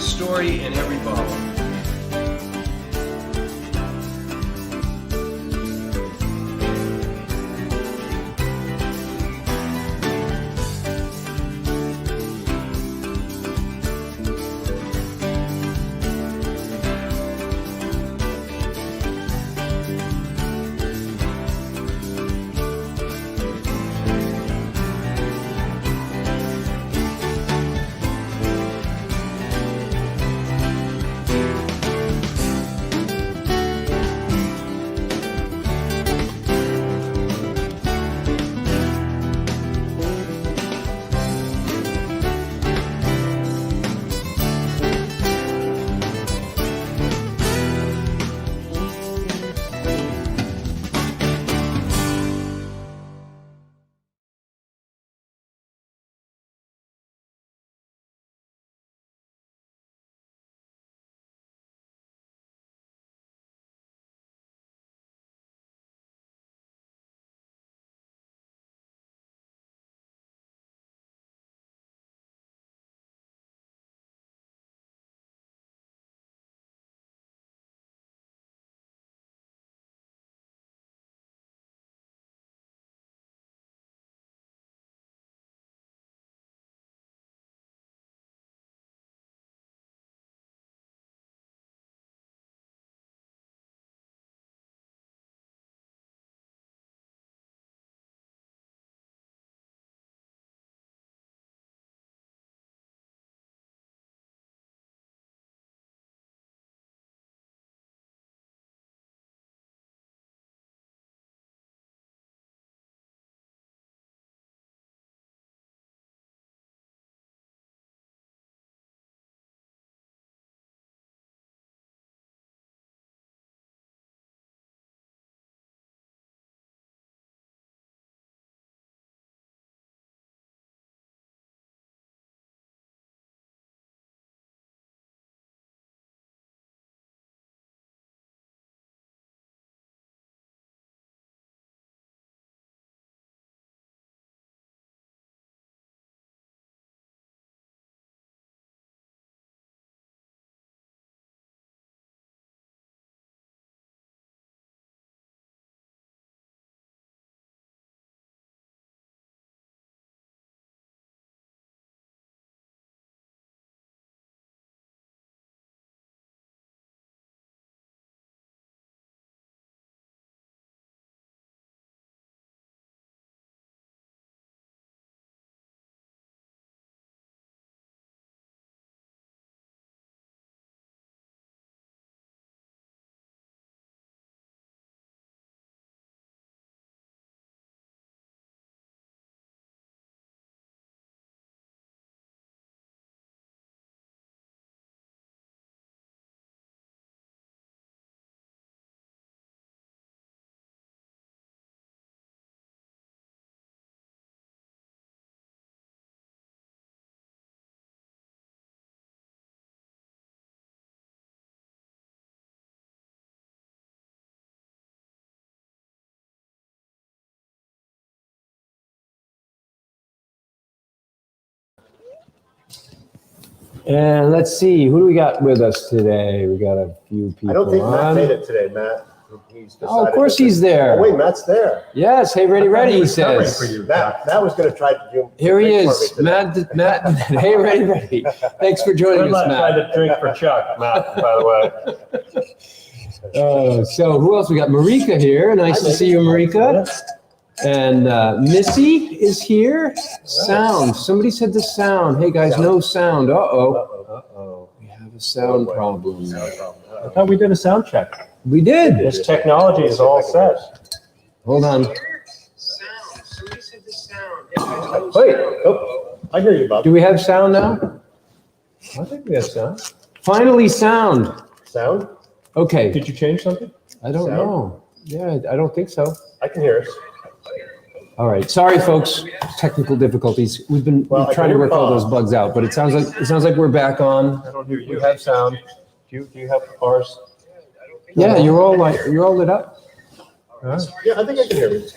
a story in every bottle. And let's see, who do we got with us today? We got a few people. I don't think Matt on. made it today, Matt. Oh, of course he's there. Oh, wait, Matt's there. Yes, hey, ready, he says. For you, Matt was going to try to do. Here he is, Matt, hey, ready. Thanks for joining us, Matt. Tried to drink for Chuck, Matt, by the way. So who else? We got Marika here. Nice to see you, Marika. And Missy is here. Sound. Somebody said the sound. Hey, guys, no sound. Uh-oh. We have a sound problem. I thought we did a sound check. We did. This technology is all set. Hold on. Somebody said the sound. Wait, oh, I hear you, Bob. Do we have sound now? I think we have sound. Finally, sound. Sound? Okay. Did you change something? I don't know. Yeah, I don't think so. I can hear us. All right. Sorry, folks. Technical difficulties. We've been trying to work all those bugs out, but it sounds like we're back on. I don't hear you. You have sound. Do you have ours? Yeah, you're all lit up. All right. Yeah, I think I can hear you.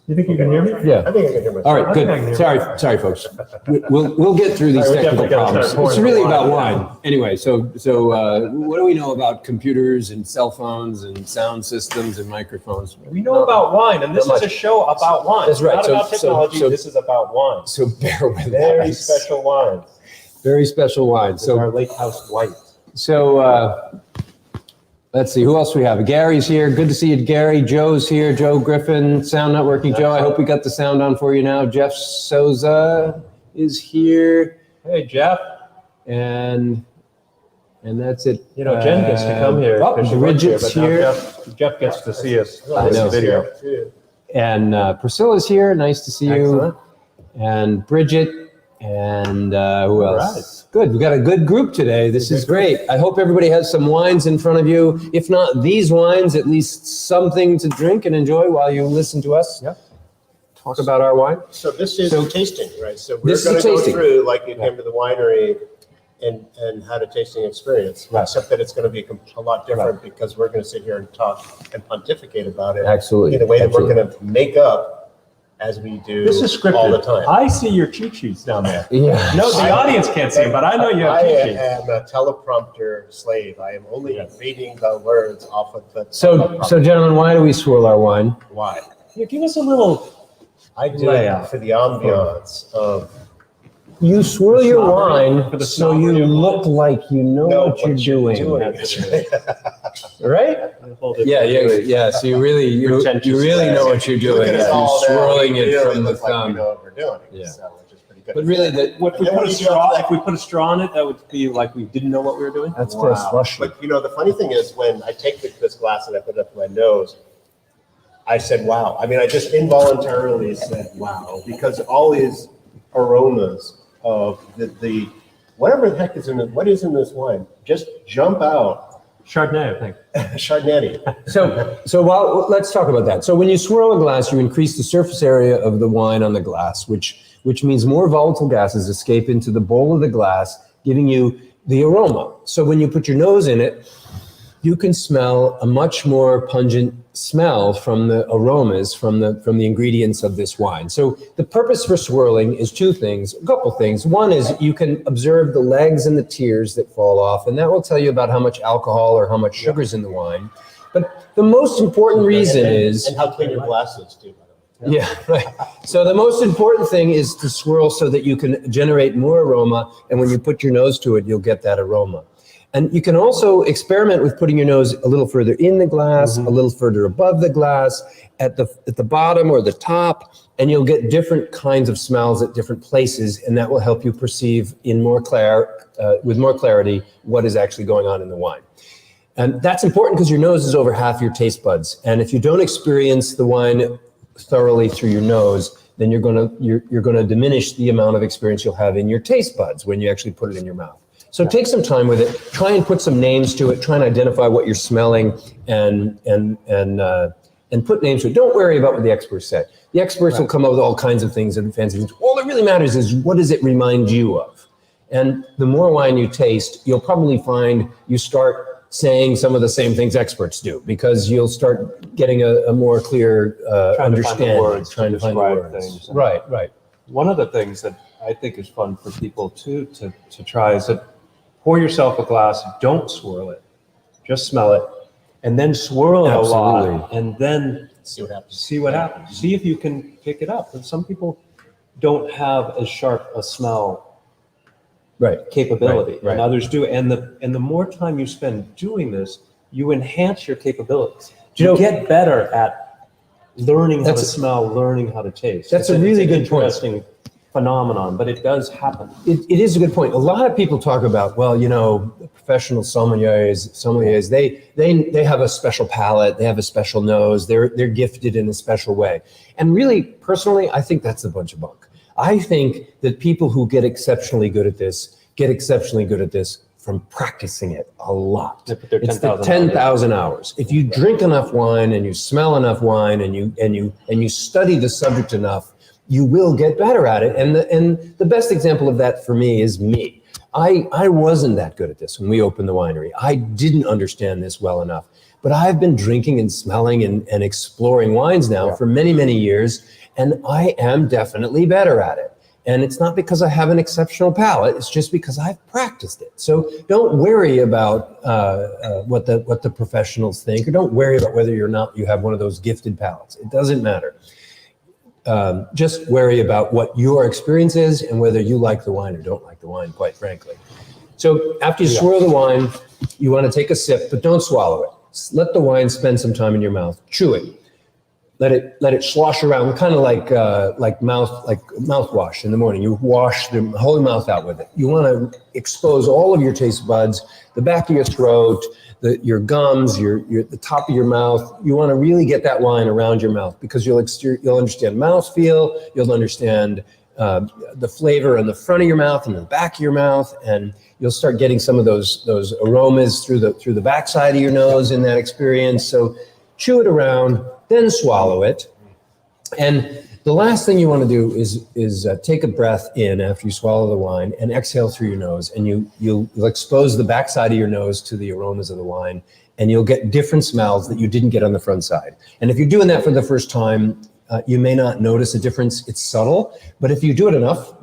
You think you can hear me? Yeah. I think I can hear myself. All right, I think I can good. hear Sorry, folks. We'll get through these All right, we technical definitely gotta problems. start pouring It's the really wine. about wine. Anyway, so what do we know about computers and cell phones and sound systems and microphones? We know about wine, and this Not is a much. show about wine. That's right. Not So- about technology. so- This is about wine. So bear with Very us. special wines. Very special wine. This is our So Lake House White. let's see, who else we have? Gary's here. Good to see you, Gary. Joe's here. Joe Griffin. Sound not working. Joe, I hope we got the sound on for you now. Jeff Souza is here. Hey, Jeff. And that's it. You know, Jen gets to come here. Oh, 'cause she works Bridget's but now here. Jeff gets to see us. I know. Video. And Priscilla's here. Nice to see you. Excellent. And Bridget. And who All else? Good. We've got a good group today. This is great. I hope everybody has some wines in front of you. If not these wines, at least something to drink and enjoy while you listen to us. Yep. Talk about our wine. So this is So- tasting, right? So we're This is going a to go tasting. through like you came to the winery and had a tasting experience, Right. except that it's going to be a lot different because we're going to sit here and talk and pontificate about it Absolutely. in a way that Absolutely. we're going to make up as we do This is scripted. all the time. I see your cheat sheets down there. Yeah. No, the audience can't see them, but I know you have I cheat sheets. am a teleprompter slave. I am only reading the words off of the So teleprompter. gentlemen, why do we swirl our wine? Why? Yeah, give us a little. I do Layout. it for the ambiance of You swirl your snobbery, wine for the so you snobbery of look like you know what you're doing. Right? Hold it. Yeah. So you really Pretentious know what you're Look doing. at us You're all now. swirling We it really from the look like we thumb. know what we're doing. Yeah. So, which is pretty good. But really, If we And put then a when you straw, do that- if we put a straw in it, that would be like we didn't know what we were doing. that's for a Wow. slushy. But you know, the funny thing is when I take this glass and I put it up to my nose, I said, wow. I mean, I just involuntarily said, wow, because all these aromas of the whatever the heck is in it, what is in this wine, just jump out. Chardonnay, I think. Chardonnay. So let's talk about that. So when you swirl a glass, you increase the surface area of the wine on the glass, which means more volatile gases escape into the bowl of the glass, giving you the aroma. So when you put your nose in it, you can smell a much more pungent smell from the aromas from the ingredients of this wine. So the purpose for swirling is a couple things. One is you can observe the legs and the tears that fall off, and that will tell you about how much alcohol or how much sugar's in the wine. But the most important reason is And how clean your glass is too. yeah, right. So the most important thing is to swirl so that you can generate more aroma, and when you put your nose to it, you'll get that aroma. And you can also experiment with putting your nose a little further in the glass, a little further above the glass, at the bottom or the top, and you'll get different kinds of smells at different places, and that will help you perceive with more clarity what is actually going on in the wine. And that's important because your nose is over half your taste buds, and if you don't experience the wine thoroughly through your nose, then you're gonna diminish the amount of experience you'll have in your taste buds when you actually put it in your mouth. So take some time with it. Try and put some names to it. Try and identify what you're smelling, and put names to it. Don't worry about what the experts say. The experts will come up with all kinds of things and fancy things. All that really matters is what does it remind you of? And the more wine you taste, you'll probably find you start saying some of the same things experts do, because you'll start getting a more clear understanding. Trying to find the words. Things. Right. One of the things that I think is fun for people to try is that pour yourself a glass, don't swirl it, just smell it, and then swirl it a Absolutely. lot, and then See what happens. see what happens. See if you can pick it up. And some people don't have as sharp a smell Right. capability, Right. and others do. And the more time you spend doing this, you enhance your capabilities. You You know- get better at learning how to That's- smell, learning how to taste. That's It's a really it's an good point. interesting phenomenon, but it does happen. It is a good point. A lot of people talk about, well, professional sommeliers, they have a special palate, they have a special nose, they're gifted in a special way. And really, personally, I think that's a bunch of bunk. I think that people who get exceptionally good at this from practicing it a lot. They put their It's the 10,000 10,000 hours. If you drink enough wine and you smell enough wine and you study the subject enough, you will get better at it. And the best example of that for me is me. I wasn't that good at this when we opened the winery. I didn't understand this well enough. But I've been drinking and smelling and exploring wines now for many, many years, and I am definitely better at it. And it's not because I have an exceptional palate, it's just because I've practiced it. So don't worry about what the professionals think, or don't worry about whether you have one of those gifted palates. It doesn't matter. Just worry about what your experience is and whether you like the wine or don't like the wine, quite frankly. So after you swirl the wine, you want to take a sip, but don't swallow it. Let the wine spend some time in your mouth. Chew it. Let it slosh around, kind of like mouthwash in the morning. You wash the whole mouth out with it. You want to expose all of your taste buds, the back of your throat, your gums, the top of your mouth. You want to really get that wine around your mouth, because you'll understand mouthfeel. You'll understand the flavor in the front of your mouth and the back of your mouth, and you'll start getting some of those aromas through the backside of your nose in that experience. So chew it around, then swallow it. And the last thing you want to do is take a breath in after you swallow the wine and exhale through your nose. And you'll expose the backside of your nose to the aromas of the wine, and you'll get different smells that you didn't get on the front side. And if you're doing that for the first time, you may not notice a difference. It's subtle, but if you do it enough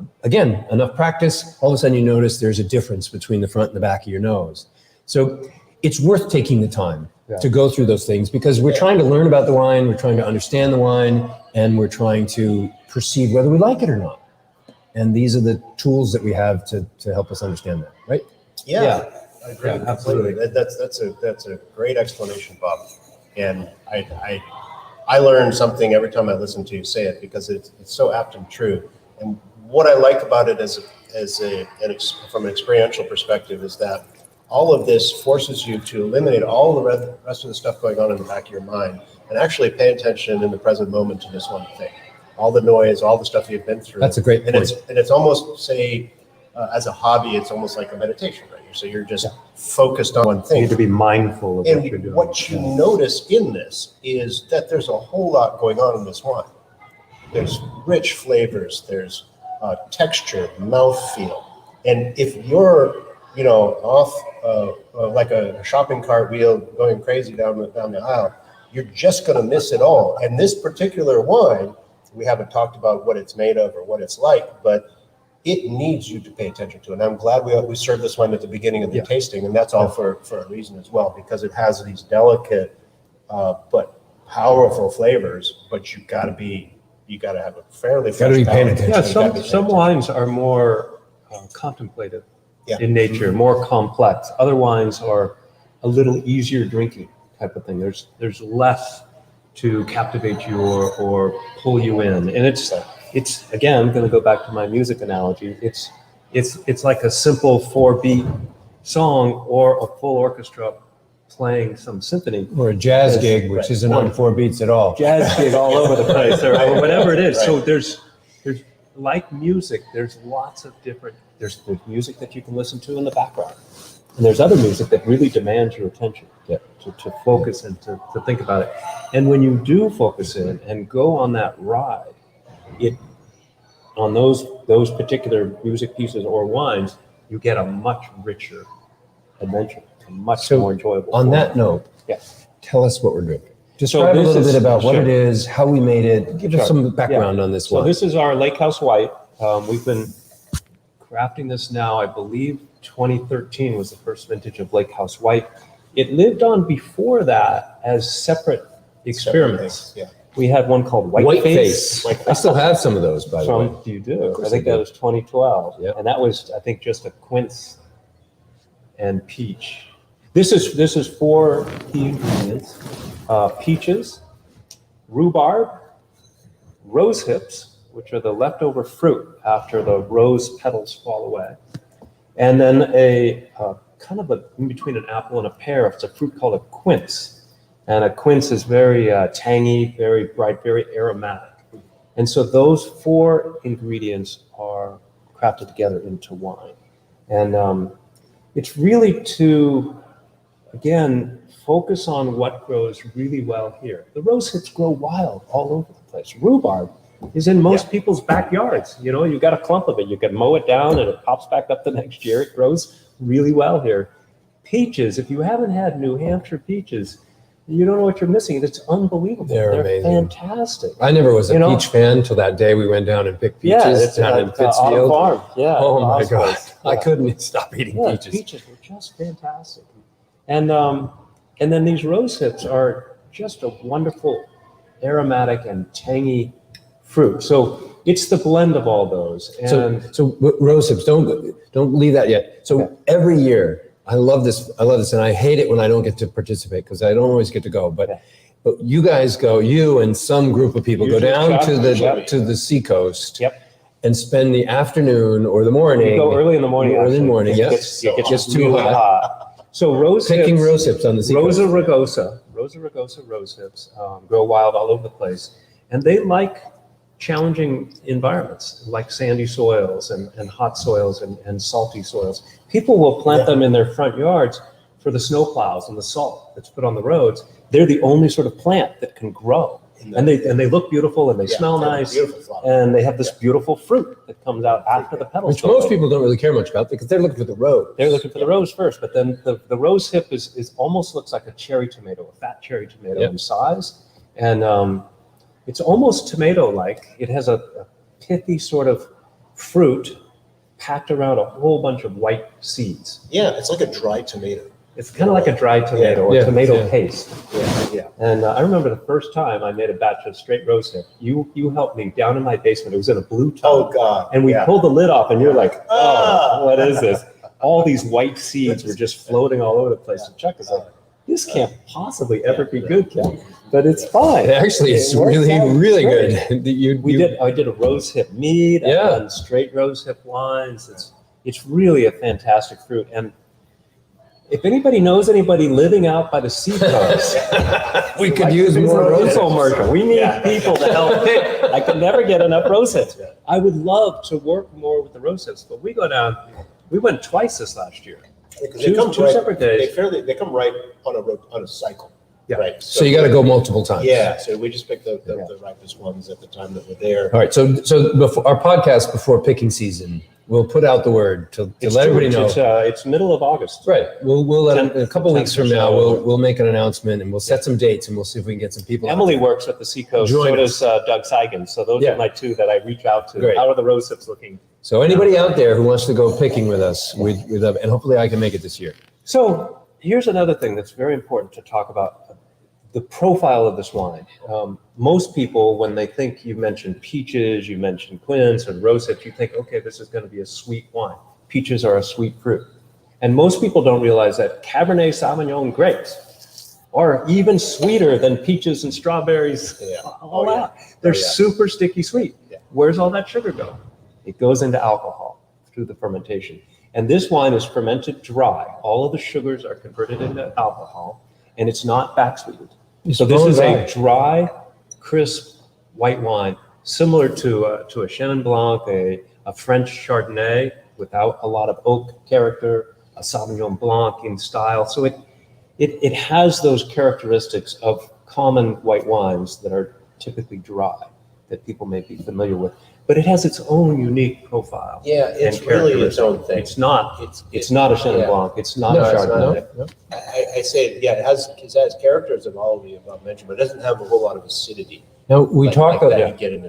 practice, all of a sudden you notice there's a difference between the front and the back of your nose. So it's worth taking the time to go through those things, because we're trying to learn about the wine, we're trying to understand the wine, and we're trying to perceive whether we like it or not. And these are the tools that we have to help us understand that, right? Yeah. I agree. Yeah, absolutely. That's a great explanation, Bob. And I learn something every time I listen to you say it, because it's so apt and true. And what I like about it from an experiential perspective is that all of this forces you to eliminate all the rest of the stuff going on in the back of your mind and actually pay attention in the present moment to this one thing. All the noise, all the stuff you've been through. That's a great point. And it's almost, say, as a hobby, it's almost like a meditation, right? So you're just focused on one thing. You need to be mindful of what you're doing. And what you notice in this is that there's a whole lot going on in this wine. There's rich flavors, there's texture, mouthfeel. And if you're, off like a shopping cart wheel going crazy down the aisle, you're just going to miss it all. And this particular wine, we haven't talked about what it's made of or what it's like, but it needs you to pay attention to it. And I'm glad we served this one at the beginning of the tasting, and that's all for a reason as well, because it has these delicate but powerful flavors. But you got to have a fairly fresh palate. attention. Yeah, some wines are more contemplative in nature, more complex. Other wines are a little easier drinking type of thing. There's less to captivate you or pull you in, and it's again, I'm going to go back to my music analogy. It's like a simple 4-beat song or a full orchestra playing some symphony, Or a jazz gig, which isn't on 4 beats at all. jazz gig all over the place, or whatever it is. So there's like music. There's lots of different. There's music that you can listen to in the background, and there's other music that really demands your attention to focus and to think about it. And when you do focus in and go on that ride, on those particular music pieces or wines, you get a much richer adventure, a much more enjoyable. On that note, tell us what we're doing. Describe a little bit about what it is, how we made it. Give us some background on this one. So this is our Lake House White. We've been crafting this now, I believe 2013 was the first vintage of Lake House White. It lived on before that as separate experiments. We had one called White Face. I still have some of those, by the way. You do? I think that was 2012. Yep. And that was, I think, just a quince and peach. This is 4 key ingredients: peaches, rhubarb, rose hips, which are the leftover fruit after the rose petals fall away, and then a kind of in between an apple and a pear. It's a fruit called a quince. And a quince is very tangy, very bright, very aromatic. And so those 4 ingredients are crafted together into wine. And it's really to, again, focus on what grows really well here. The rose hips grow wild all over the place. Rhubarb is in most people's backyards. You know, you got a clump of it, you can mow it down and it pops back up the next year. It grows really well here. Peaches, if you haven't had New Hampshire peaches, you don't know what you're missing. It's unbelievable. They're amazing. Fantastic. I never was a You know- peach fan till that day we went down and picked peaches it's down in Autumn Pittsfield. Farm. Yeah. Oh my Oswald's. God. I Yeah. couldn't stop eating Yeah, peaches. peaches were just fantastic. And then these rose hips are just a wonderful aromatic and tangy fruit. So it's the blend of all those. And So rose hips, don't leave that yet. So Okay. every year, I love this, and I hate it when I don't get to participate because I don't always get to go. But you guys go, you and some group of people go Usually down Chuck, to the seacoast. Yep. And spend the afternoon or the morning. you go early in the morning. Early in the actually. morning, It yeah. gets, it gets Just too really hot. hot. So rose Picking hips, rose hips on the seacoast. Rosa rugosa rose hips grow wild all over the place. And they like challenging environments, like sandy soils and hot soils and salty soils. People will plant them in their front yards for the snow plows and the salt that's put on the roads. They're the only sort of plant that can grow. And they look beautiful and they smell nice. Beautiful flower. And they have this beautiful fruit that comes out after the petals. Which go most away. people don't really care much about because they're looking for the rose. They're looking for the rose first, but then the rose hip is almost looks like a cherry tomato, a fat cherry tomato Yep. in size. And it's almost tomato-like. It has a pithy sort of fruit packed around a whole bunch of white seeds. Yeah, it's like a dried tomato. It's kind of like a dried tomato or Yeah, tomato yeah. paste. Yeah. And I remember the first time I made a batch of straight rose hip. You helped me down in my basement. It was in a blue tub. Oh, God. And we Yeah. pulled the lid off, and you're like, Ah. "Oh, what is this?" All these white seeds were just floating all over the place. And Chuck is like, "This can't possibly ever be good, Ken." But it's fine. Actually, it's It works really, out really great. good. I did a rose hip mead. Yeah. I've done straight rose hip wines. It's really a fantastic fruit. And if anybody knows anybody living out by the seacoast, We could use more rose hips. infomercial. We need people to help pick. I can never get enough rose hips. I would love to work more with the rose hips, but we go down. We went twice this last year. Because Two separate days. They come right on a cycle. Yeah. Right. So you got to go multiple times. Yeah. So we just picked the ripest ones at the time that we're there. All right. So before our podcast before picking season, we'll put out the word to let everybody know. It's middle of August. Right. We'll let Tenth- a couple tenth weeks from or now. so. We'll make an announcement and we'll set some dates and we'll see if we can get some people. out Emily there. works at the seacoast. Join So does Doug Seigan. So those Yeah. are my two that I reach out to. Great. How are the rose hips looking? So anybody out there who wants to go picking with us, we'd love, and hopefully I can make it this year. So here's another thing that's very important to talk about. The profile of this wine. Most people, when they think you mentioned peaches, you mentioned quince and rose hips, you think, okay, this is going to be a sweet wine. Peaches are a sweet fruit. And most people don't realize that Cabernet Sauvignon grapes are even sweeter than peaches and strawberries. Yeah. All Oh, yeah. out. They're Oh, yeah. super sticky sweet. Yeah. Where's all that sugar go? It goes into alcohol through the fermentation. And this wine is fermented dry. All of the sugars are converted into alcohol, and it's not back sweetened. So this is a dry, crisp white wine, similar to a Chenin Blanc, a French Chardonnay without a lot of oak character, a Sauvignon Blanc in style. So it has those characteristics of common white wines that are typically dry, that people may be familiar with. But it has its own unique profile. Yeah, it's and really its own characteristics. thing. It's not a Chenin yeah. Blanc. It's not No, a it's not. Chardonnay. No. I say, yeah, it has characters of all of the above mentioned, but it doesn't have a whole lot of acidity. Now we talk like that about you get in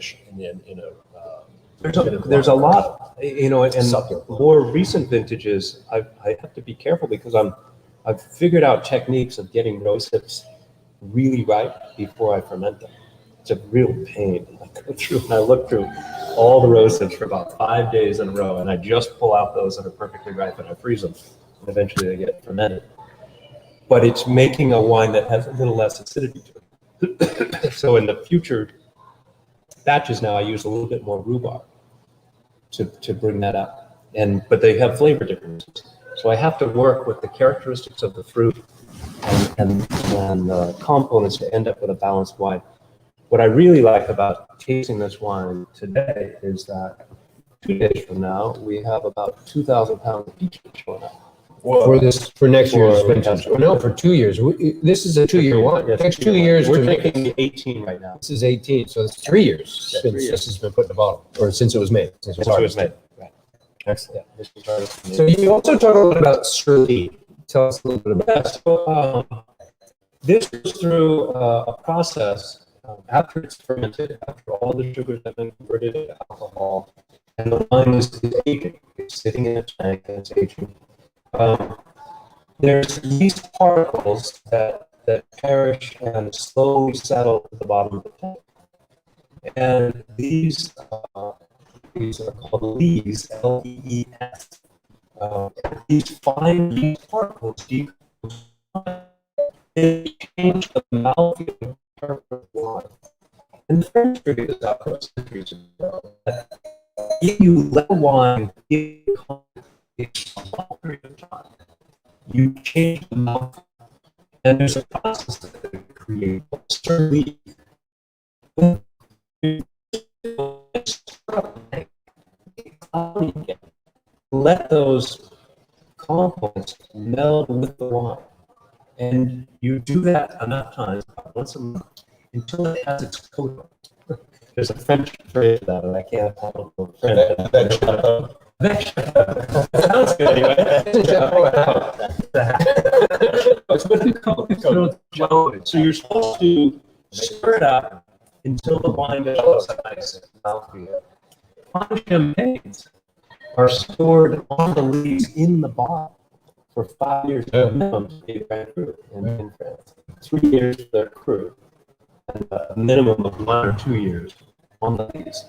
There's a lot, and Succulent. more recent vintages, I have to be careful because I've figured out techniques of getting rose hips really ripe before I ferment them. It's a real pain. I go through and I look through all the rose hips for about 5 days in a row, and I just pull out those that are perfectly ripe and I freeze them, and eventually they get fermented. But it's making a wine that has a little less acidity to it. So in the future batches now, I use a little bit more rhubarb to bring that up. But they have flavor differences. So I have to work with the characteristics of the fruit and components to end up with a balanced wine. What I really like about tasting this wine today is that 2 days from now, we have about 2,000 pounds of peaches showing up. for next year's For- vintage. Oh, no, for 2 years. This is a 2-year wine. It takes 2 years We're to make it. drinking 18 right now. This is 18, so it's 3 years Yeah, since 3 years. this has been put in the bottle, or since it was made. Since Since it was made. Right. Excellent. Yeah, this was our- So you also talk a little bit about Shirley. Tell us a little bit about Yeah, so this goes through a process after it's fermented, after all the sugars have been converted into alcohol, and the wine is aging. It's sitting in a tank and it's aging. There's yeast particles that perish and slowly settle at the bottom of the tank. And these are called lees, L-E-E-S. These fine yeast particles decompose. They change the mouthfeel of the wine. And the French figured this out centuries ago. If you let wine get a small period of time, you change the mouth, and there's a process that creates certain let those components meld with the wine. And you do that enough times, about once a month, until it has its coat on. There's a French phrase for that, and I can't follow the French. Sounds good anyway. It's with the coat. So you're supposed to stir it up until the wine develops a nice mouthfeel. Fine champagnes are stored on the leaves in the bottle for 5 years minimum to be Grand Cru in France. 3 years for their cru, and a minimum of 1 or 2 years on the leaves.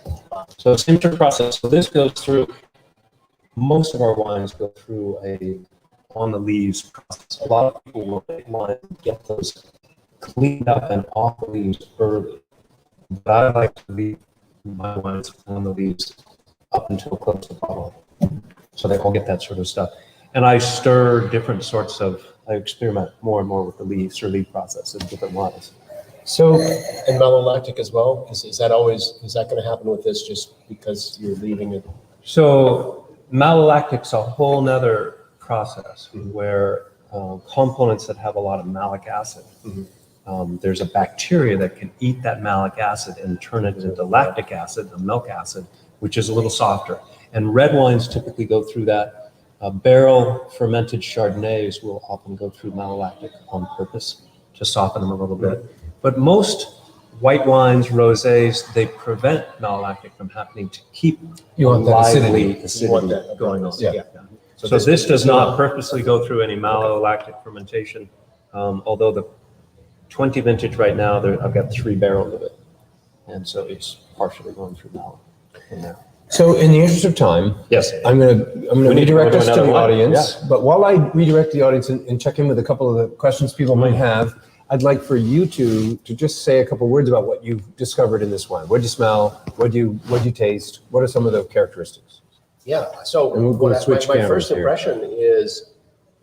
So it's an interesting process. So this goes through, most of our wines go through a on the leaves process. A lot of people will make wine and get those cleaned up and off the leaves early. But I like to leave my wines on the leaves up until close to the bottle, so they all get that sort of stuff. And I stir different sorts of, I experiment more and more with the leaves or leaf process in different wines. So, And malolactic as well? Is that going to happen with this just because you're leaving it? So malolactic's a whole nother process where components that have a lot of malic acid, there's a bacteria that can eat that malic acid and turn it into lactic acid, the milk acid, which is a little softer. And red wines typically go through that. Barrel fermented Chardonnays will often go through malolactic on purpose to soften them a little bit. But most white wines, rosés, they prevent malolactic from happening to keep You want that lively acidity. You want acidity that, going on. yeah. So this does not purposely go through any malolactic fermentation, although the 20 vintage right now, I've got 3 barrels of it. And so it's partially going through malo in there. so in the interest of time, Yes. I'm gonna need to go redirect to us to another the one. audience. But while I redirect the audience and check in with a couple of the questions people might have, I'd like for you to just say a couple words about what you've discovered in this wine. What do you smell? What do you taste? What are some of the characteristics? Yeah, so And we'll my switch first cameras here. impression is,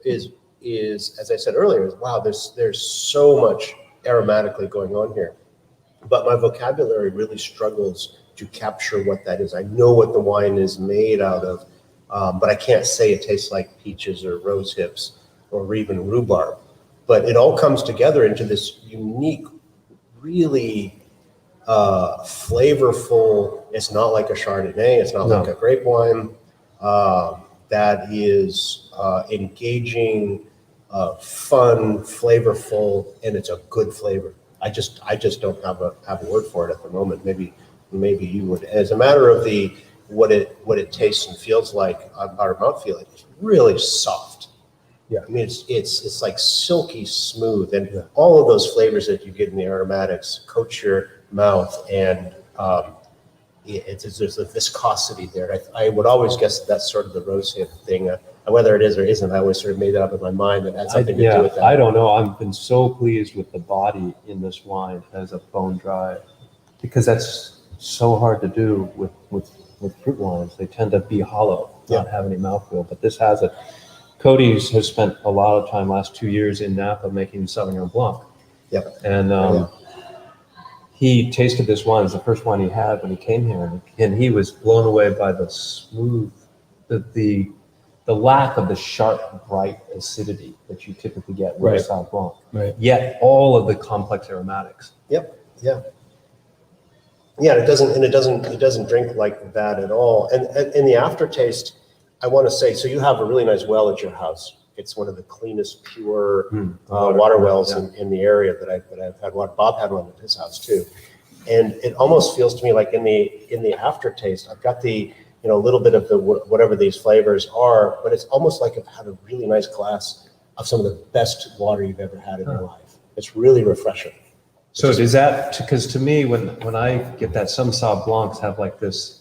as I said earlier, is wow, there's so much aromatically going on here. But my vocabulary really struggles to capture what that is. I know what the wine is made out of, but I can't say it tastes like peaches or rose hips or even rhubarb. But it all comes together into this unique, really flavorful. It's not like a Chardonnay. It's not like a grape wine. That is engaging, fun, flavorful, and it's a good flavor. I just don't have a word for it at the moment. Maybe you would. As a matter of what it tastes and feels like, our mouthfeel, it's really soft. Yeah. I mean, it's like silky smooth, and all of those flavors that you get in the aromatics coat your mouth, and there's a viscosity there. I would always guess that's sort of the rose hip thing. Whether it is or isn't, I always sort of made that up in my mind that had something to do with that. I don't know. I've been so pleased with the body in this wine as a bone dry, because that's so hard to do with fruit wines. They tend to be hollow, not have any mouthfeel, but this has it. Cody's has spent a lot of time last 2 years in Napa making Sauvignon Blanc. Yep. And he tasted this wine. It was the first wine he had when he came here, and he was blown away by the smooth, the the lack of the sharp, bright acidity that you typically get with Right. a Sauv Blanc. Right. Yet all of the complex aromatics. Yep. Yeah. Yeah, it doesn't drink like that at all. And in the aftertaste, I want to say, so you have a really nice well at your house. It's one of the cleanest, pure water wells in the area that I've had one. Bob had one at his house too. And it almost feels to me like in the aftertaste, I've got the, little bit of the whatever these flavors are, but it's almost like I've had a really nice glass of some of the best water you've ever had in your life. It's really refreshing. So is that, because to me, when I get that, some Sauv Blancs have like this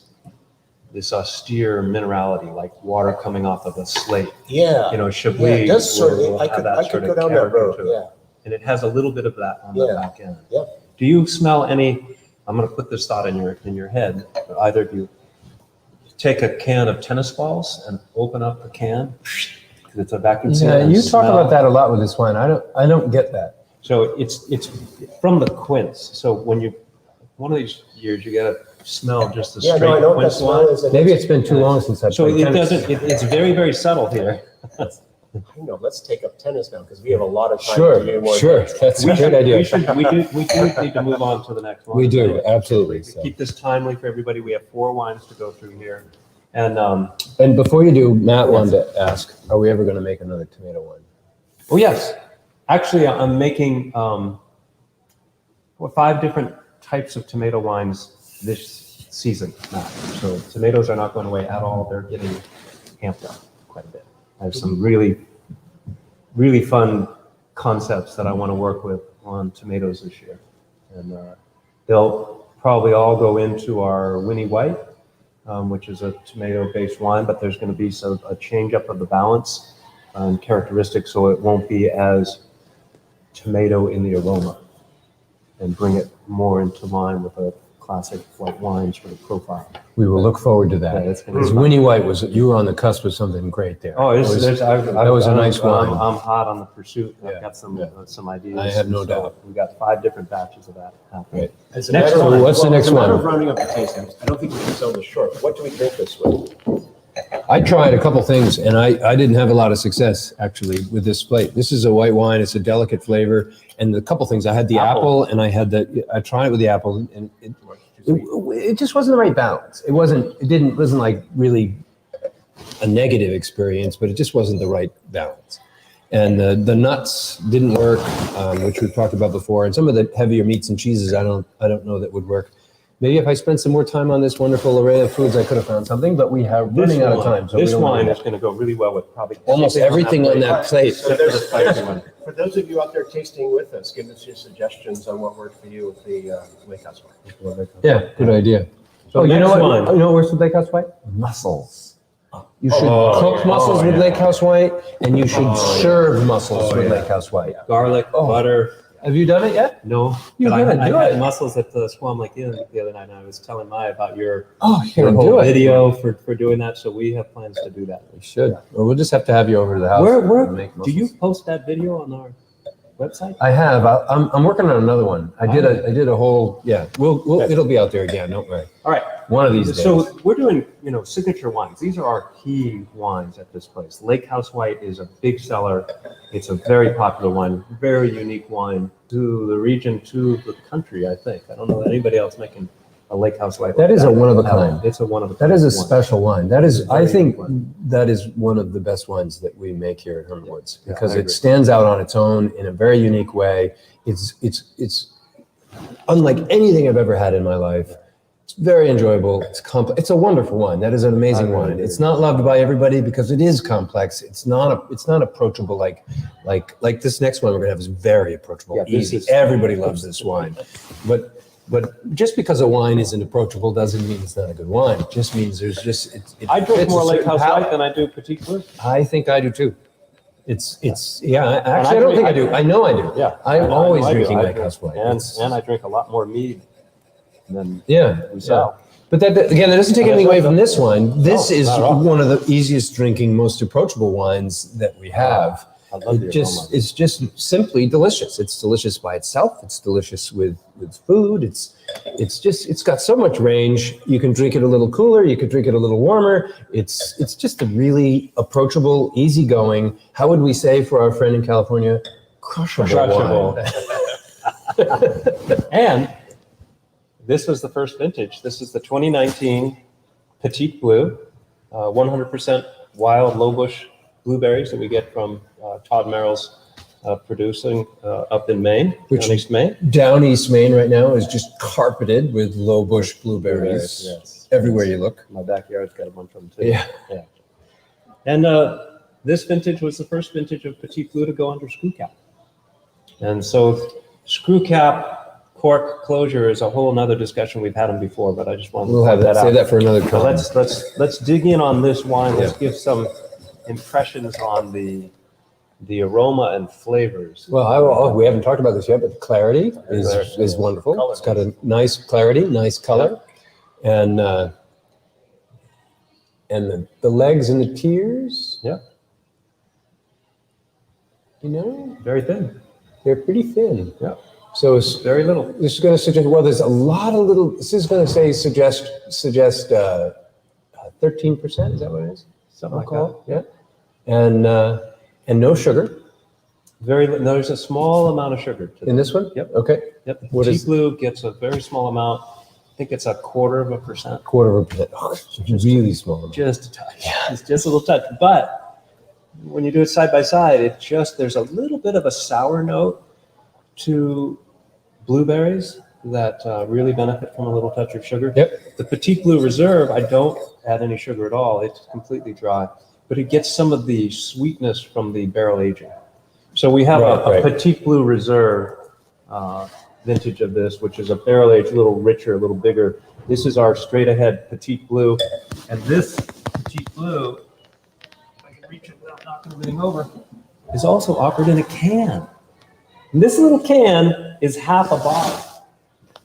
austere minerality, like water coming off of a slate. Yeah. Chablis. Yeah, it does sort of, will I have could that sort go of down that character road, to it. yeah. And it has a little bit of that on the Yeah. back end. Yeah. Do you smell any, I'm going to put this thought in your head, but either of you take a can of tennis balls and open up the can, because it's a vacuum seal. Yeah, and you talk smell. about that a lot with this wine. I don't get that. So it's from the quince. So when one of these years, you gotta smell just the Yeah, straight no, I know what that quince smell line. is. and Maybe it's been too long since I've So played it tennis. doesn't, it's very, very subtle here. I know, let's take up tennis now, because we have a lot of time to do more. Sure, that's a great idea. We do need to move on to the next one. We do, absolutely. To So. keep this timely for everybody, we have 4 wines to go through here. And, And before you do, Matt wanted to ask, are we ever going to make another tomato wine? oh yes, actually I'm making 5 different types of tomato wines this season now. So tomatoes are not going away at all. They're getting amped up quite a bit. I have some really, really fun concepts that I want to work with on tomatoes this year. And they'll probably all go into our Winnie White, which is a tomato-based wine, but there's going to be a change up of the balance and characteristics, so it won't be as tomato in the aroma, and bring it more into line with a classic white wine sort of profile. We will look forward to Yeah, that. that's gonna be Because fun. Winnie White you were on the cusp of something great there. Oh, that was a nice wine. I'm hot on the pursuit. Yeah, I've got some ideas. I have no So doubt. We've got 5 different batches of that happening. Right. As a Next matter of- one. What's the next as a matter one? of rounding up the tasting, I don't think we can sell this short. What do we drink this with? I tried a couple things, and I didn't have a lot of success, actually, with this plate. This is a white wine. It's a delicate flavor. And a couple things. I had the apple, and I tried it with the apple, and it just wasn't the right balance. It wasn't like really a negative experience, but it just wasn't the right balance. And the nuts didn't work, which we've talked about before. And some of the heavier meats and cheeses, I don't know that would work. Maybe if I spent some more time on this wonderful array of foods, I could have found something, but we are running out of time. So This we don't wine wanna- is going to go really well with probably Almost everything on that plate. So for those of you out there tasting with us, give us your suggestions on what worked for you with the Lake House wine. Yeah, good idea. So you know next what? one. You know what works with Lake House White? Mussels. You should cook mussels with Lake House White, and you should serve mussels with Lake House White. Garlic, butter. Have you done it yet? No, You but gotta I do had it. mussels at the Squam Lake Inn the other night, and I was telling Maya about your Oh, you gotta whole do it. video for doing that. So we have plans to do that. We should. Or we'll just have to have you over to the house. Where and make do you mussels. post that video on our website? I have. I'm working on another one. I did a whole. Yeah. It'll be out there again. Don't worry. All right. One of these days. So we're doing, signature wines. These are our key wines at this place. Lake House White is a big seller. It's a very popular wine, very unique wine to the region, to the country, I think. I don't know anybody else making a Lake House White. That like is a one of a kind. It's a one of a kind. That is a wine. special wine. That is, I think, Very good that is one of the best wines that we make here at Hermit Woods Yeah, because I it agree. stands out on its own in a very unique way. It's unlike anything I've ever had in my life. It's very enjoyable. It's complex. It's a wonderful wine. That is an amazing I really wine. agree. It's not loved by everybody because it is complex. It's not approachable like this next one we're gonna have is very approachable. Yeah, this easy. is- Everybody loves this wine, but just because a wine isn't approachable doesn't mean it's not a good wine. It just means there's just it I drink fits a more Lake certain House palate. White than I do Petit Cru. I think I do too. It's yeah. I Actually, I don't drink- think I do. I know I do. Yeah. I'm I know always I do. drinking I Lake drink- House White. And It's- I drink a lot more mead than yeah, we sell. But that again, that doesn't take That's anything away right. from this wine. This No, is not at all. one of the easiest drinking, most approachable wines that we have. I love the It's just simply delicious. It's delicious by itself. It's delicious with with food. It's got so much range. You can drink it a little cooler. You could drink it a little warmer. It's just a really approachable, easygoing. How would we say for our friend in California? Crushable. And this was the first vintage. This is the 2019 Petite Blue, 100% wild low bush blueberries that we get from Todd Merrill's producing up in Maine, down East Maine. Down East Maine right now is just carpeted with low bush blueberries. Yes. Everywhere you look. My backyard's got a bunch of them too. Yeah. And this vintage was the first vintage of Petite Blue to go under screw cap. And so screw cap cork closure is a whole nother discussion. We've had them before, but I just wanted We'll to have point that. that Save out. that for another So time. let's dig in on this wine. Let's Yeah. give some impressions on the aroma and flavors. Well, we haven't talked about this yet, but the clarity is wonderful. Color. It's got a nice clarity, nice color, and the legs and the tears. Yeah. You know, Very thin. they're pretty thin. Yeah. So it's, Very little. this is going to suggest. Well, there's a lot of little. This is going to say suggest 13%. Is that what it is? Something like Alcohol? Yeah. And no sugar There's a small amount of sugar to in this one. Yep. Okay. Yep. What Petite is- Blue gets a very small amount. I think it's 1/4%. Quarter of a bit. Oh, it's really small. Amount. Just a touch. It's just a little touch. But when you do it side by side, there's a little bit of a sour note to blueberries that really benefit from a little touch of sugar. Yep. The Petite Blue Reserve, I don't add any sugar at all. It's completely dry, but it gets some of the sweetness from the barrel aging. So we have Right. a Petite Blue Reserve vintage of this, which is a barrel aged, a little richer, a little bigger. This is our straight ahead Petite Blue. And this Petite Blue, if I can reach it without knocking everything over, is also offered in a can. And this little can is half a bottle.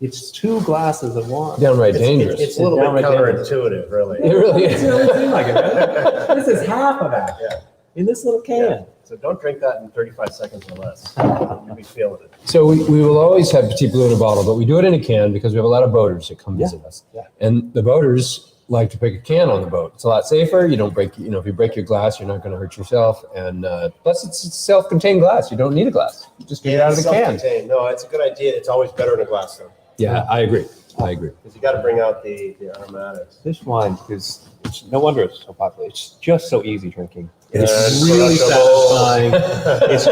It's 2 glasses of wine. Downright dangerous. It's a little bit Downright dangerous. counterintuitive, really. It really It is. doesn't seem like it, right? This is half of that Yeah. in this little can. Yeah. So don't drink that in 35 seconds or less. You'll be feeling it. So we will always have Petite Blue in a bottle, but we do it in a can because we have a lot of boaters that come Yeah. visit us. Yeah. And the boaters like to pick a can on the boat. It's a lot safer. You don't break, if you break your glass, you're not going to hurt yourself. And plus, it's a self-contained glass. You don't need a glass. You just drink it out of the can. Self-contained. No, it's a good idea. It's always better in a glass, though. Yeah, I agree. Because you got to bring out the aromatics. This wine is, no wonder it's so popular. It's just so easy drinking. It's And really crushable. satisfying. It's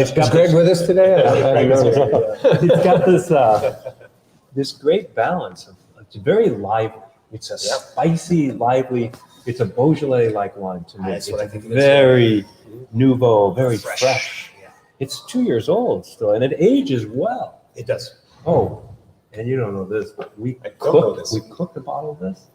Is got Greg with us today? I haven't noticed. it's got this great balance of, it's very lively. It's a spicy, lively, it's a Beaujolais-like wine to me. That's It's what I think it is. very nouveau, very Fresh. fresh. Yeah. It's 2 years old still, and it ages well. It does. Oh, and you don't know this, but I don't know this. we cooked a bottle of this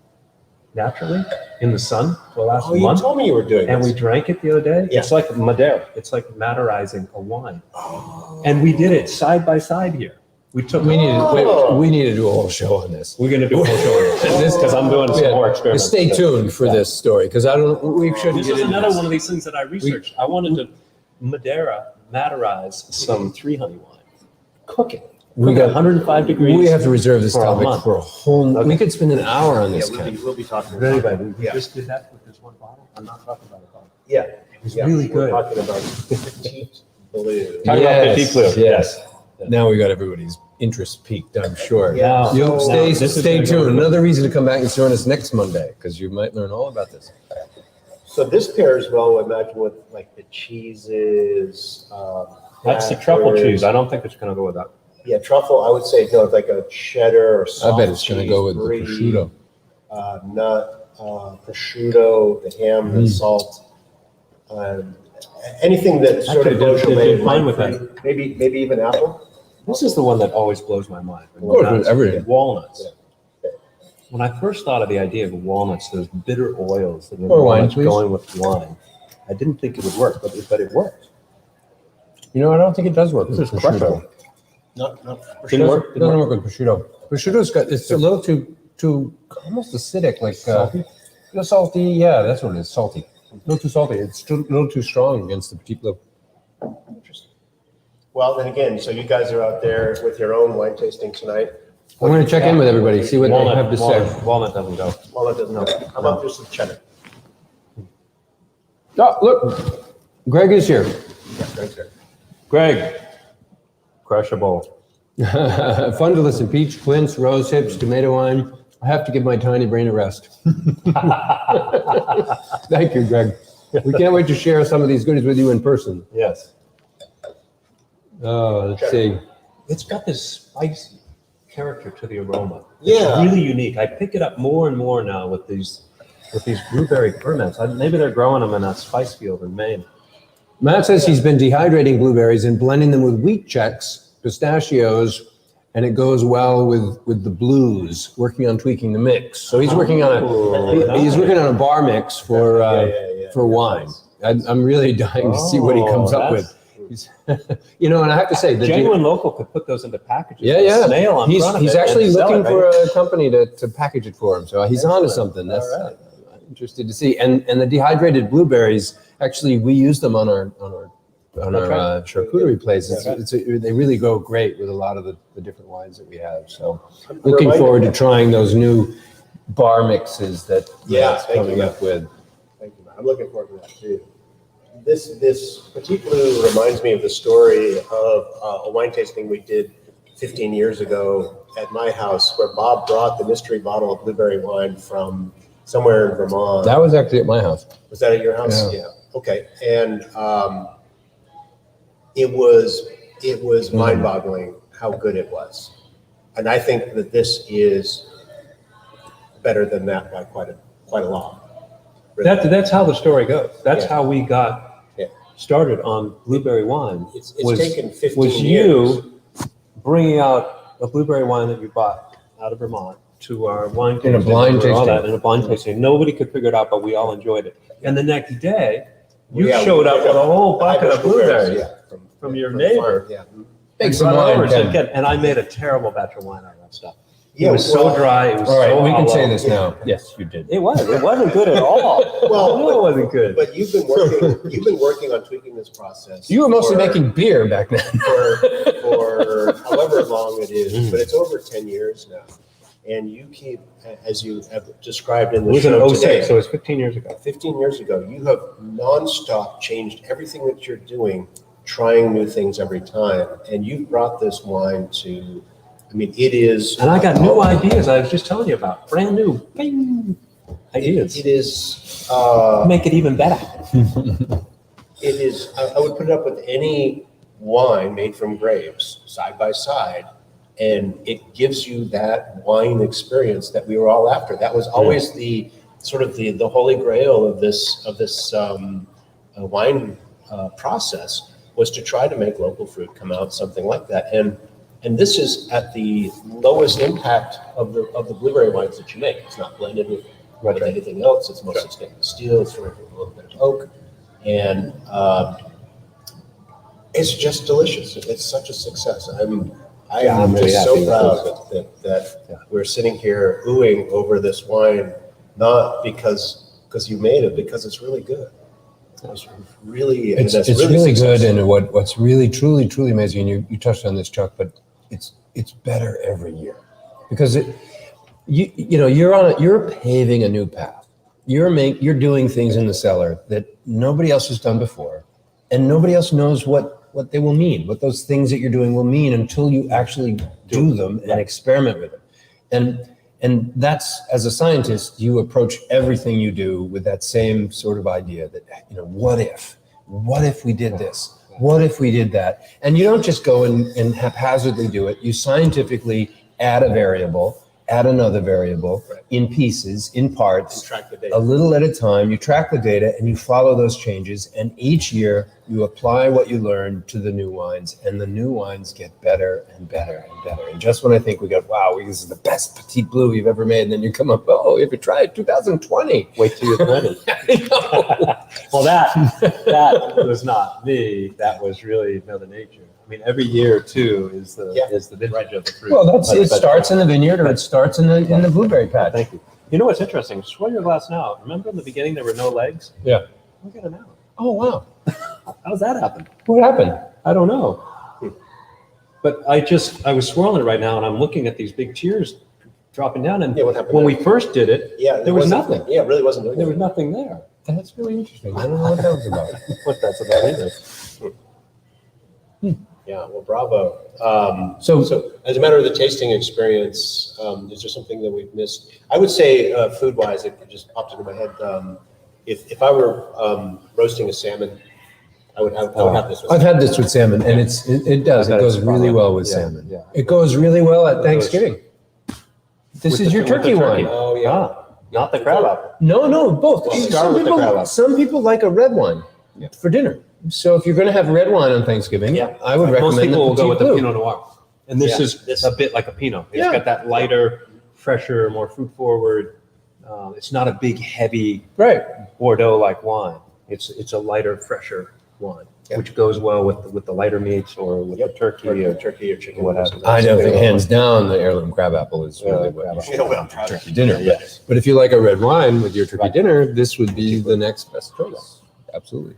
naturally in the sun for the last Oh, you month, told me you were doing and we this. drank it the other day. Yeah. It's like Madeira. It's like Maderizing a wine, Oh. and we did it side by side here. We took. We need Oh. we need to do a whole show on this. We're gonna do a whole show on this because I'm doing some Yeah. more experiments. Stay tuned for this story because we shouldn't This get is into another this. one of these things that I researched. I wanted to Maderize some 3 honey wine. Cook it. We Cook it got 105 degrees. We have to reserve this for a topic month. for a whole. We could spend an hour on Yeah, this. we'll be talking Very about bad. We Yeah. just did that with this one bottle. I'm not talking about a bottle. Yeah. It was Yeah. really We're good. talking about Petite Blue. Talking about Petite Blue. Yes. Now we got everybody's interest peaked, I'm sure. Yeah. You Now, stay this is stay gonna go tuned. to- Another reason to come back and join us next Monday because you might learn all about this. So this pairs well, I imagine, with like the cheeses. That's the truffle crackers. cheese. I don't think it's gonna go with that. Yeah, truffle. I would say like a cheddar or I soft bet it's going to cheese, go with the brie, prosciutto. Nut, prosciutto, the ham, the salt. Anything that sort Actually, of did- Beaujolais, did fine with that. maybe even apple. This is the one that always blows my mind. Of course, with everything. Walnuts. Yeah. When I first thought of the idea of walnuts, those bitter oils that Or wine, walnuts please. going with wine, I didn't think it would work, but it worked. You know, I don't think it does work This with is prosciutto. crushable. Not It Didn't doesn't, work? doesn't work with prosciutto. Prosciutto's got, it's a little too almost acidic, like Salty? salty. Yeah, that's what it is. Salty. A little too salty. It's still a little too strong against the Petite Blue. Well, then again, so you guys are out there with your own wine tasting tonight. I'm going to check in with everybody, see what they have to say. Walnut doesn't go. Well, it doesn't know. How about just some cheddar? Oh, look, Greg is here. Yeah, right there. Greg, crushable. Fun to listen. Peach, quince, rose hips, tomato wine. I have to give my tiny brain a rest. Thank you, Greg. We can't wait to share some of these goodies with you in person. Yes. Oh, let's see. It's got this spicy character to the aroma. Yeah. It's really unique. I pick it up more and more now with these blueberry ferments. Maybe they're growing them in a spice field in Maine. Matt says he's been dehydrating blueberries and blending them with wheat checks, pistachios, and it goes well with the blues, working on tweaking the mix. So he's working on a bar mix for wine. I'm really dying to see what he comes up with. He's, and I have to say, the Genuine Local could put those into packages. Yeah. Snail on He's front of it actually and sell looking it, for right? a company to package it for him. So he's onto something. That's I'm interested to see. And the dehydrated blueberries, actually, we use them on our charcuterie places. They really go great with a lot of the different wines that we have. So looking forward to trying those new bar mixes that Matt's coming up with. Thank you, Matt. I'm looking forward to that too. This particularly reminds me of the story of a wine tasting we did 15 years ago at my house, where Bob brought the mystery bottle of blueberry wine from somewhere in Vermont. That was actually at my house. Was that at your house? Yeah. Okay. And it was mind-boggling how good it was. And I think that this is better than that by quite a lot. Really. That's how the story goes. That's how we got started on blueberry wine. It's taken 15 was years. You bringing out a blueberry wine that you bought out of Vermont to our wine tasting. In a blind tasting. In a blind tasting. Nobody could figure it out, but we all enjoyed it. And the next day, you Yeah, showed up with a whole bucket of blueberries from your the neighbor. farm, yeah. Big And some brought it wine, over Ken. and I made a terrible batch of wine out of that stuff. Yeah, It was so dry. It was All right, so we can hollow. say this now. Yes, you did. It wasn't good at all. Well, no, it wasn't good. But you've been working on tweaking this process. You were mostly for- making beer back then. for however long it is, but it's over 10 years now. And you keep, as you have described in It the was show in 06, today, so it was 15 years ago. 15 years ago, you have nonstop changed everything that you're doing, trying new things every time. And you've brought this wine to, it is. And I got new ideas I was just telling you about. Brand new bing, ideas. It is. Make it even better. It is, I would put it up with any wine made from grapes side by side, and it gives you that wine experience that we were all after. That was always the sort of the holy grail of this wine process, was to try to make local fruit come out something like that. And this is at the lowest impact of the blueberry wines that you make. It's not blended with anything else. It's mostly stainless steel. It's sort of a little bit of oak. And it's just delicious. It's such a success. I'm really just so happy. proud that we're sitting here oohing over this wine, not because you made it, because it's really good. It's really, It's really good, and what's really truly amazing, and you touched on this, Chuck, but it's better every year, because you're paving a new path. You're doing things in the cellar that nobody else has done before, and nobody else knows what they will mean, what those things that you're doing will mean, until you actually do them and experiment with them. And that's, as a scientist, you approach everything you do with that same sort of idea that, what if we did this? What if we did that? And you don't just go and haphazardly do it. You scientifically add a variable, add another variable in pieces, in parts, track the data. a little at a time. You track the data and you follow those changes. And each year you apply what you learn to the new wines, and the new wines get better and better and better. And just when I think we go, wow, this is the best Petit Blue we've ever made, and then you come up, oh, if you try it, 2020. Wait till you're 20. Well, that was not me. That was really Mother Nature. Every year too is the vintage of the fruit. Well, it starts in the vineyard, or it starts in the blueberry patch. Thank you. You know what's interesting? Swirl your glass now. Remember in the beginning there were no legs? Yeah. Look at it now. Oh, wow. How's that happen? What happened? I don't know. But I was swirling it right now, and I'm looking at these big tears dropping down. And Yeah, what happened when there? we first did it, Yeah. there was wasn't- nothing. Yeah, it really wasn't doing There was it. nothing there. That's really interesting. I don't know what that was about. What that's about either. Yeah, well, bravo. So- So as a matter of the tasting experience, is there something that we've missed? I would say food-wise, it just popped into my head. If I were roasting a salmon, I would have this. with I've had this with salmon, and it does. I It bet goes it's really fine. well with Yeah, salmon. yeah. It goes really well at goes- Thanksgiving. This With is the- your with the turkey turkey. wine. Oh, yeah. Ah, not the crab apple. No, both. Well, Some start with the crab apple. some people like a red wine Yeah. for dinner. So if you're going to have red wine on Thanksgiving, Yeah. I would recommend Most people will the go with Petit the Bleu. Pinot Noir. And this Yeah, is this- a bit like a Pinot. It's Yeah. got that lighter, fresher, more fruit forward. It's not a big, heavy Right. Bordeaux-like wine. It's a lighter, fresher wine, Yeah. which goes well with the lighter meats or with the turkey. Or Or, turkey or chicken. what or have something. I don't think hands down the heirloom crab apple is really what crab you apple. should Yeah, well, have for turkey dinner. Yeah. But if you like a red wine with your turkey Right. dinner, this would be the next best choice. Absolutely.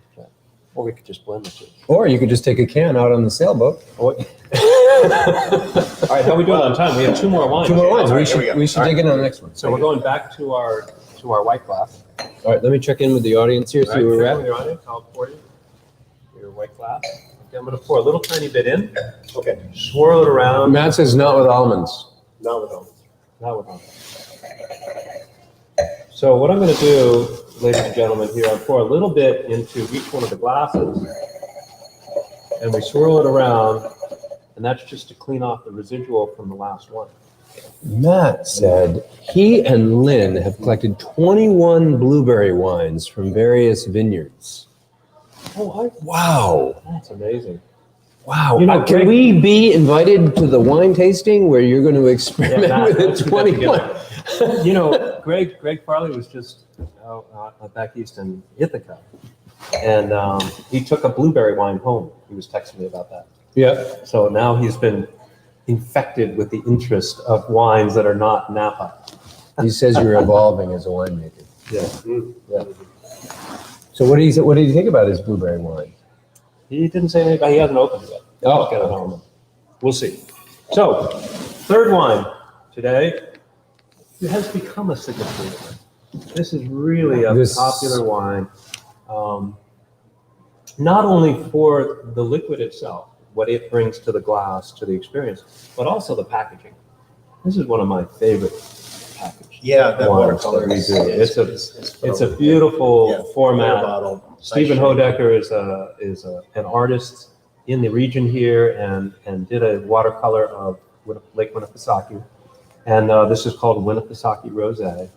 or we could just blend the two. Or you could just take a can out on the sailboat. All right, how are we doing on time? We have two more wines. Two more wines. All We right, here we should go. we should dig in on the next one. So we're going back to our white glass. All right, let me check in with the audience here, see Right, where we're check at. with your audience. I'll pour you your white glass. Okay, I'm going to pour a little tiny bit in, Okay, swirl it around. Matt says not with almonds. not with almonds. Now we're on. So what I'm going to do, ladies and gentlemen, here, I pour a little bit into each one of the glasses, and we swirl it around, and that's just to clean off the residual from the last one. Matt said he and Lynn have collected 21 blueberry wines from various vineyards. Oh, Wow. that's amazing. Wow. You know, Can Greg- we be invited to the wine tasting where you're going to experiment Matt, with let's the do that 21? together. You know, Greg Farley was just back east in Ithaca, and he took a blueberry wine home. He was texting me about that. Yeah. So now he's been infected with the interest of wines that are not Napa. He says you're evolving as a winemaker. Yeah. Yeah. So what do you think about his blueberry wine? He didn't say anything, he hasn't opened it yet. Oh, Let's get it home. We'll see. So, third wine today. It has become a signature. This is really a This- popular wine. Not only for the liquid itself, what it brings to the glass, to the experience, but also the packaging. This is one of my favorite packaging. Yeah, that wines watercolor that we is- do. is- It's a beautiful Yeah, format. bottle. Stephen Hodecker is an artist in the region here and did a watercolor of Lake Winnipesaukee. And this is called Winnipesaukee Rosé.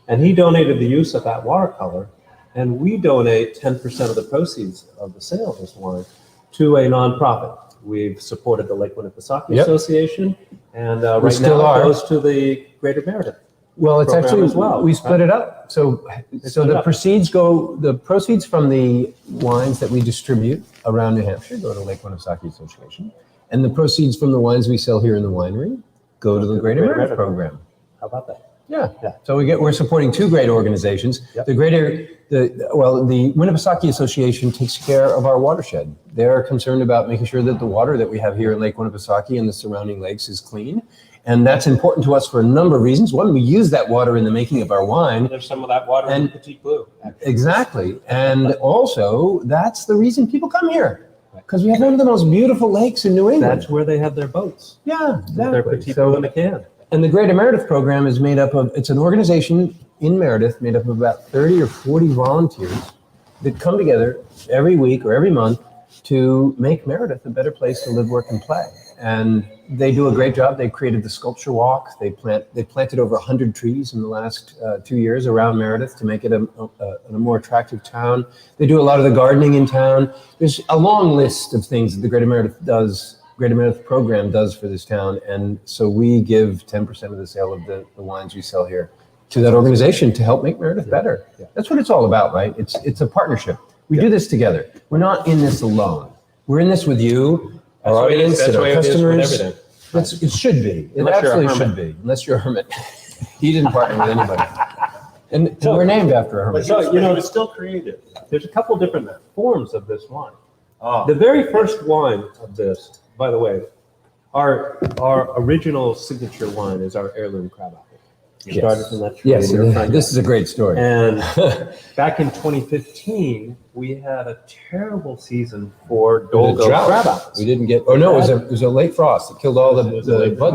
And he donated the use of that watercolor, and we donate 10% of the proceeds of the sale of this wine to a nonprofit. We've supported the Lake Winnipesaukee Yep. Association, and right still now are. it goes to the Greater Meredith. Well, it's Program actually, as well, we split right? it up. So split it the up. the proceeds from the wines that we distribute around New Hampshire go to Lake Winnipesaukee Association. And the proceeds from the wines we sell here in the winery go to the Greater Meredith program. How about that? Yeah. Yeah. So we're supporting two great organizations. Yep. The Winnipesaukee Association takes care of our watershed. They're concerned about making sure that the water that we have here in Lake Winnipesaukee and the surrounding lakes is clean. And that's important to us for a number of reasons. One, we use that water in the making of our wine. There's some of that water in And- Petit Bleu. actually. Exactly. And also, that's the reason people come here. Because we have one of the most beautiful lakes in New England. That's where they have their boats. Yeah, Their exactly. Petit Bleu in the can. And the Greater Meredith program is made up of, it's an organization in Meredith made up of about 30 or 40 volunteers that come together every week or every month to make Meredith a better place to live, work, and play. And they do a great job. They created the sculpture walk. They planted over 100 trees in the last 2 years around Meredith to make it a more attractive town. They do a lot of the gardening in town. There's a long list of things that the Greater Meredith program does for this town. And so we give 10% of the sale of the wines we sell here to that organization to help make Meredith better. Yeah. That's what it's all about, right? It's a partnership. We do this together. We're not in this alone. We're in this with you, our That's the way it is. audience, That's and the our way it is with customers. everything. It should be. It Unless you're a absolutely hermit. should be, unless you're a hermit. He didn't partner with anybody. And we're named after a hermit. So, you know, it's still creative. There's a couple different forms of this wine. Oh, The very first wine of this, by the way, Our original signature wine is our heirloom crab apple. It started from that tree Yes, in your front this is a great story. And back in 2015, we had a terrible season for Dolgo Drought. crab apples. We didn't get, no, it was a late frost. It killed all the buds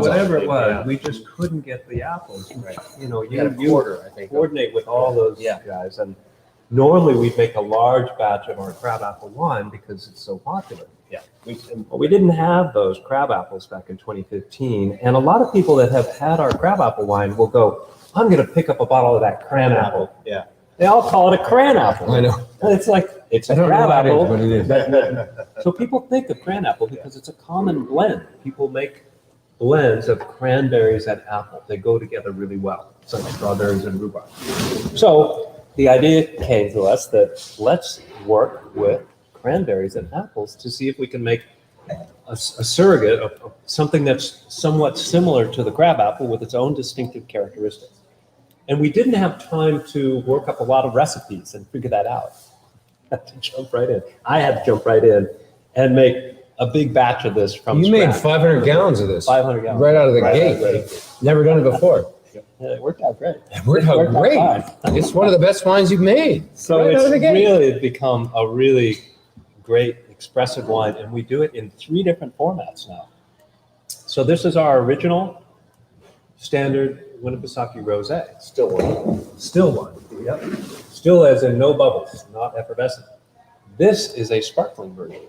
off. Whatever it was, Yeah. we just couldn't get the apples. You know, You had a quarter, I think. coordinate with all those guys. And normally we'd make a large batch of our crab apple wine because it's so popular. Yeah. Well, we didn't have those crab apples back in 2015. And a lot of people that have had our crab apple wine will go, I'm going to pick up a bottle of that cran apple. Yeah. They all call it a cran apple. I know. And it's like, it's I a don't know crab what it apple. is, but it is. So people think of cran apple because it's a common blend. People make blends of cranberries and apple. They go together really well. It's like strawberries and rhubarb. So the idea came to us that let's work with cranberries and apples to see if we can make a surrogate of something that's somewhat similar to the crab apple with its own distinctive characteristics. And we didn't have time to work up a lot of recipes and figure that out. I had to jump right in. I had to jump right in and make a big batch of this from You made scratch. 500 gallons of this. 500 gallons. Right out of the Right gate. out of the gate. Never done it before. Yeah, it worked out great. It worked out great. fine. It's one of the best wines you've made. So Right out of the it's gate. really become a really great expressive wine, and we do it in 3 different formats now. So this is our original standard Winnipesaukee Rosé. Still one. Still one. Yep. Still as in no bubbles, not effervescent. This is a sparkling version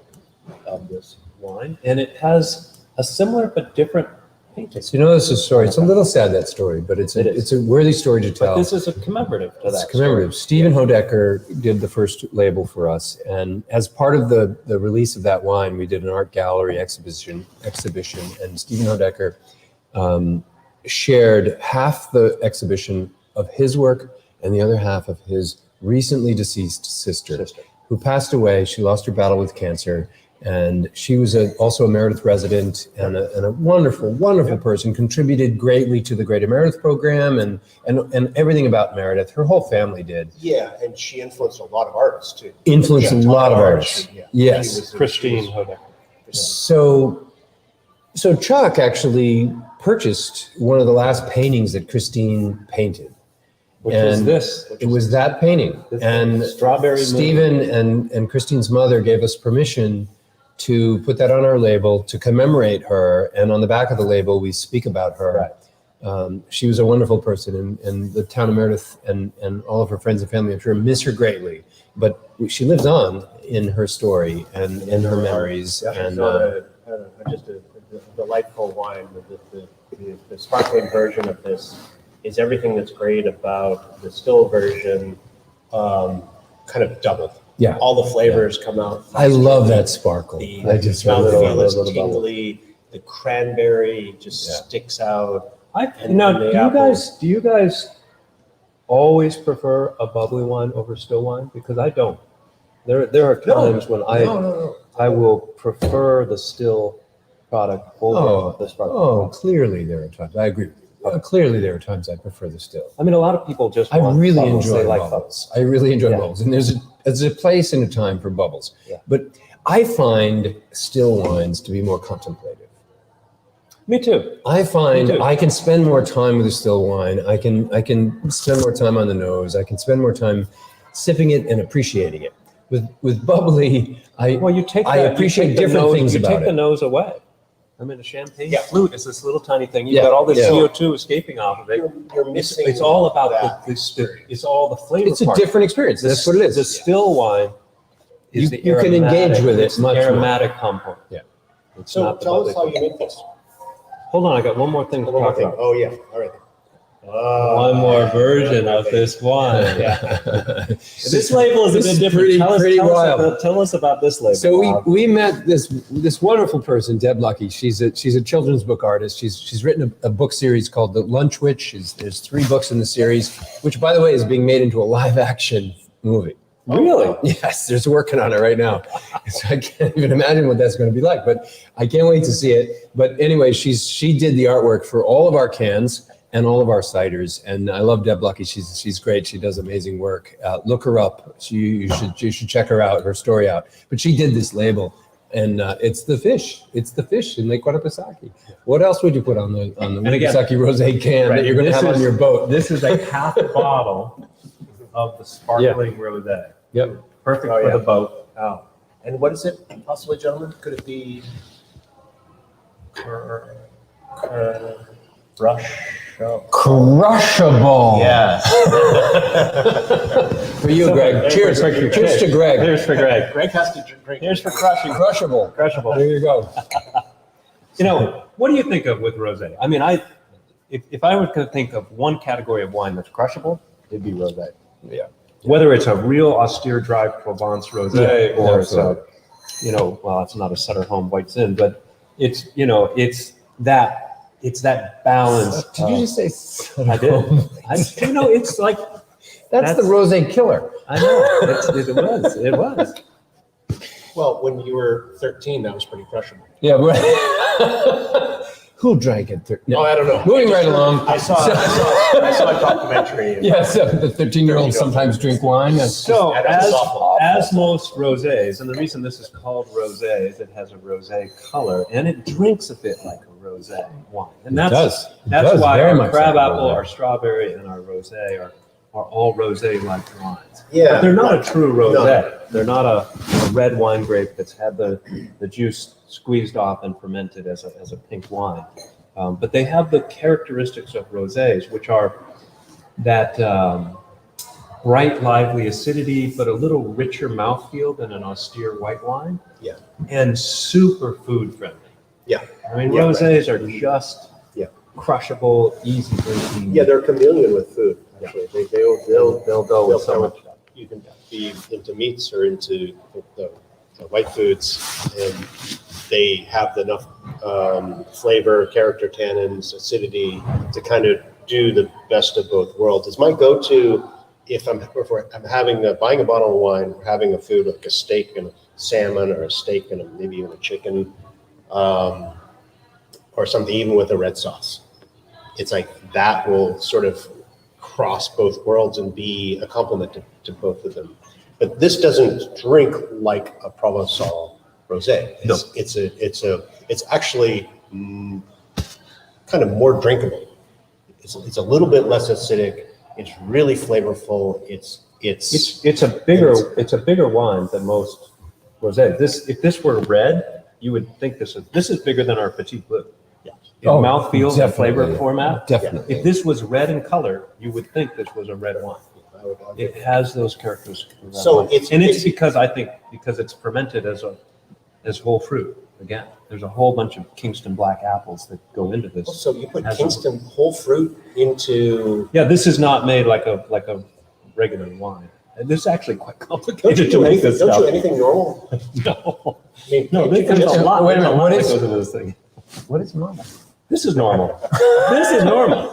of this wine, and it has a similar but different painting. So you know, this is a story. It's a little sad, that story, but it's It is. it's a worthy story to tell. But this is a commemorative to It's that. commemorative. Stephen Hodecker did the first label for us, and as part of the release of that wine, we did an art gallery exhibition, and Stephen Hodecker shared half the exhibition of his work and the other half of his recently deceased sister, who passed away. She lost her battle with cancer. And she was also a Meredith resident and a wonderful, wonderful person, contributed greatly to the Great Meredith program and everything about Meredith. Her whole family did. Yeah, and she influenced a lot of artists too. Influenced Yeah, a lot of artists. Yeah. Yes. She was- Christine Hodecker. So Chuck actually purchased one of the last paintings that Christine painted. Which is And this. It was that painting. This And Strawberry Moon. Stephen and Christine's mother gave us permission to put that on our label to commemorate her. And on the back of the label, we speak about her. Right. She was a wonderful person, and the town of Meredith and all of her friends and family, I'm sure, miss her greatly. But she lives on in her story and in her memories. Yeah, And so just a delightful wine. The sparkling version of this is everything that's great about the still version, kind of doubled. Yeah. All the flavors come out. I love that sparkle. The I just mouthfeel is love it. tingly. The cranberry just Yeah. sticks out. And Now, the do apple. you guys always prefer a bubbly wine over still wine? Because I don't. There are times when No. I will prefer the still product over the sparkling. Oh, clearly there are times. I agree with you. Clearly there are times I prefer the still. I mean, a lot of people just I want really bubbles. enjoy They like bubbles. I really enjoy Yeah. bubbles. And there's a place and a time for bubbles. Yeah. But I find still wines to be more contemplative. Me too. I find Me too. I can spend more time with a still wine. I can spend more time on the nose. I can spend more time sipping it and appreciating it. With bubbly, Well, you take. I appreciate different things you about take the it. nose away. I mean, a champagne Yeah. flute is this little tiny thing. You've Yeah, got all this yeah. CO2 escaping off of it. You're missing. It's all about that it's all the flavor. It's a part. different experience. That's what it is. The still wine is You can engage with it it's the much more. aromatic component. Yeah. It's So not the tell us bubbly how you make this. Hold on, I got one more thing to One more talk thing. about. Oh, yeah. All right. One more version of this wine. This label is a This bit is different. pretty wild. Tell us about this label. So Bob. we met this wonderful person, Deb Lucky. She's a children's book artist. She's written a book series called The Lunch Witch. There's 3 books in the series, which, by the way, is being made into a live action movie. Really? Yes, there's working on it right now. So I can't even imagine what that's going to be like, but I can't wait to see it. But anyway, she did the artwork for all of our cans and all of our ciders, and I love Deb Lucky. She's great. She does amazing work. Look her up. You should check her out, her story out. But she did this label, And it's the fish. It's the fish in Lake Quatapasaki. What else would you put on the Nagasaki Rosé can that you're going to have on your boat? This is a half bottle of the sparkling rosé. Yep. Perfect Oh, for yeah. the boat. Oh. And what is it, possibly, gentlemen? Could it be Crushable. Yes. For you, Greg. Cheers. Cheers to Greg. Here's for Greg. Greg has to drink. Here's for crushing. Crushable. Crushable. There you go. You know, what do you think of with rosé? I mean, if I were to think of one category of wine that's crushable, it'd be rosé. Yeah. Whether it's a real austere dry Provence rosé or it's a, well, it's not a Sutter Home White Zin, but it's, it's that balance. Did you just say I did. It's like That's the rosé killer. I know. It was. Well, when you were 13, that was pretty crushable. Yeah. Who drank it? Oh, I don't know. Moving right along. I saw a documentary. Yes, the 13-year-olds sometimes drink wine. So That's awful. as most rosés, and the reason this is called rosé is it has a rosé color and it drinks a bit like a rosé wine. And that's why very our much crab like a apple, rosé. our strawberry, and our rosé are all rosé-like wines. Yeah. But they're not a true rosé. No. They're not a red wine grape that's had the juice squeezed off and fermented as a pink wine. But they have the characteristics of rosés, which are that bright, lively acidity, but a little richer mouthfeel than an austere white wine. Yeah. And super food friendly. Yeah. I mean, Yeah, rosés are just Yeah. crushable, easy drinking. Yeah, they're a chameleon with food. Actually, They'll go with so much. You can be into meats or into the white foods, and they have enough flavor, character, tannins, acidity to kind of do the best of both worlds. It's my go-to if I'm buying a bottle of wine, or having a food like a steak and a salmon, or a steak and maybe even a chicken, or something even with a red sauce. It's like that will sort of cross both worlds and be a complement to both of them. But this doesn't drink like a Provençal rosé. It's actually kind of more drinkable. It's a little bit less acidic. It's really flavorful. It's a bigger wine than most rosé. If this were red, you would think this is bigger than our Petit Bleu. Yeah. In mouthfeel and flavor definitely. format. Definitely. If this was red in color, you would think this was a red wine. I would argue. It has those characteristics. of red So wine. it's because it's fermented as whole fruit. Again, there's a whole bunch of Kingston black apples that go into this. So you put Has Kingston whole fruit into. Yeah, this is not made like a regular wine. And this is actually quite Don't complicated you to make this Don't stuff. you anything normal? No, I mean, no, you can there's just- a lot. Wait a there's minute, lot what that is- goes into this thing? What is normal? This is normal. This is normal.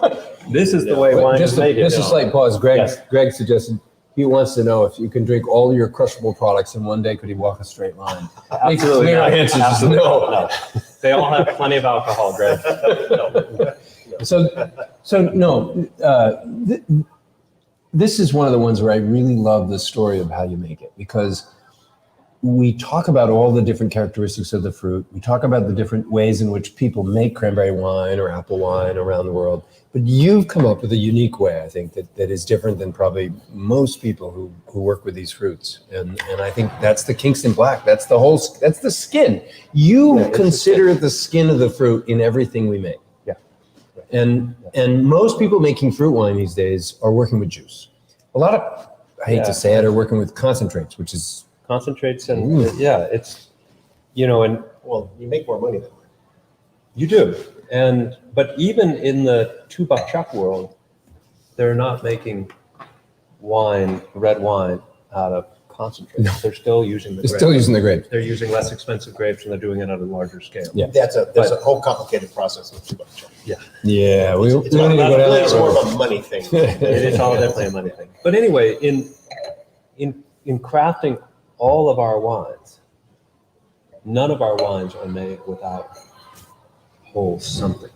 This is the way wine is made. Just a slight pause. Greg Yes. suggested he wants to know if you can drink all your crushable products in one day. Could he walk a straight line? Absolutely Clear not. answer is Absolutely no. not. No. They all have plenty of alcohol, Greg. This is one of the ones where I really love the story of how you make it, because we talk about all the different characteristics of the fruit. We talk about the different ways in which people make cranberry wine or apple wine around the world. But you've come up with a unique way, I think, that is different than probably most people who work with these fruits. And I think that's the Kingston Black. That's the skin. You consider the skin of the fruit in everything we make. Yeah. And most people making fruit wine these days are working with juice. A lot of, I hate to say it, are working with concentrates, which is Concentrates and it's and Well, you make more money that way. you do. But even in the $2 chuck world, they're not making red wine out of concentrate. No. They're still using the they're grape. still using the grape. They're using less expensive grapes and they're doing it at a larger scale. Yeah. There's a whole complicated process with too much. Yeah, we don't need It's to go down that it's more road. of a money thing. It is all definitely a money thing. But anyway, in crafting all of our wines, none of our wines are made without whole something.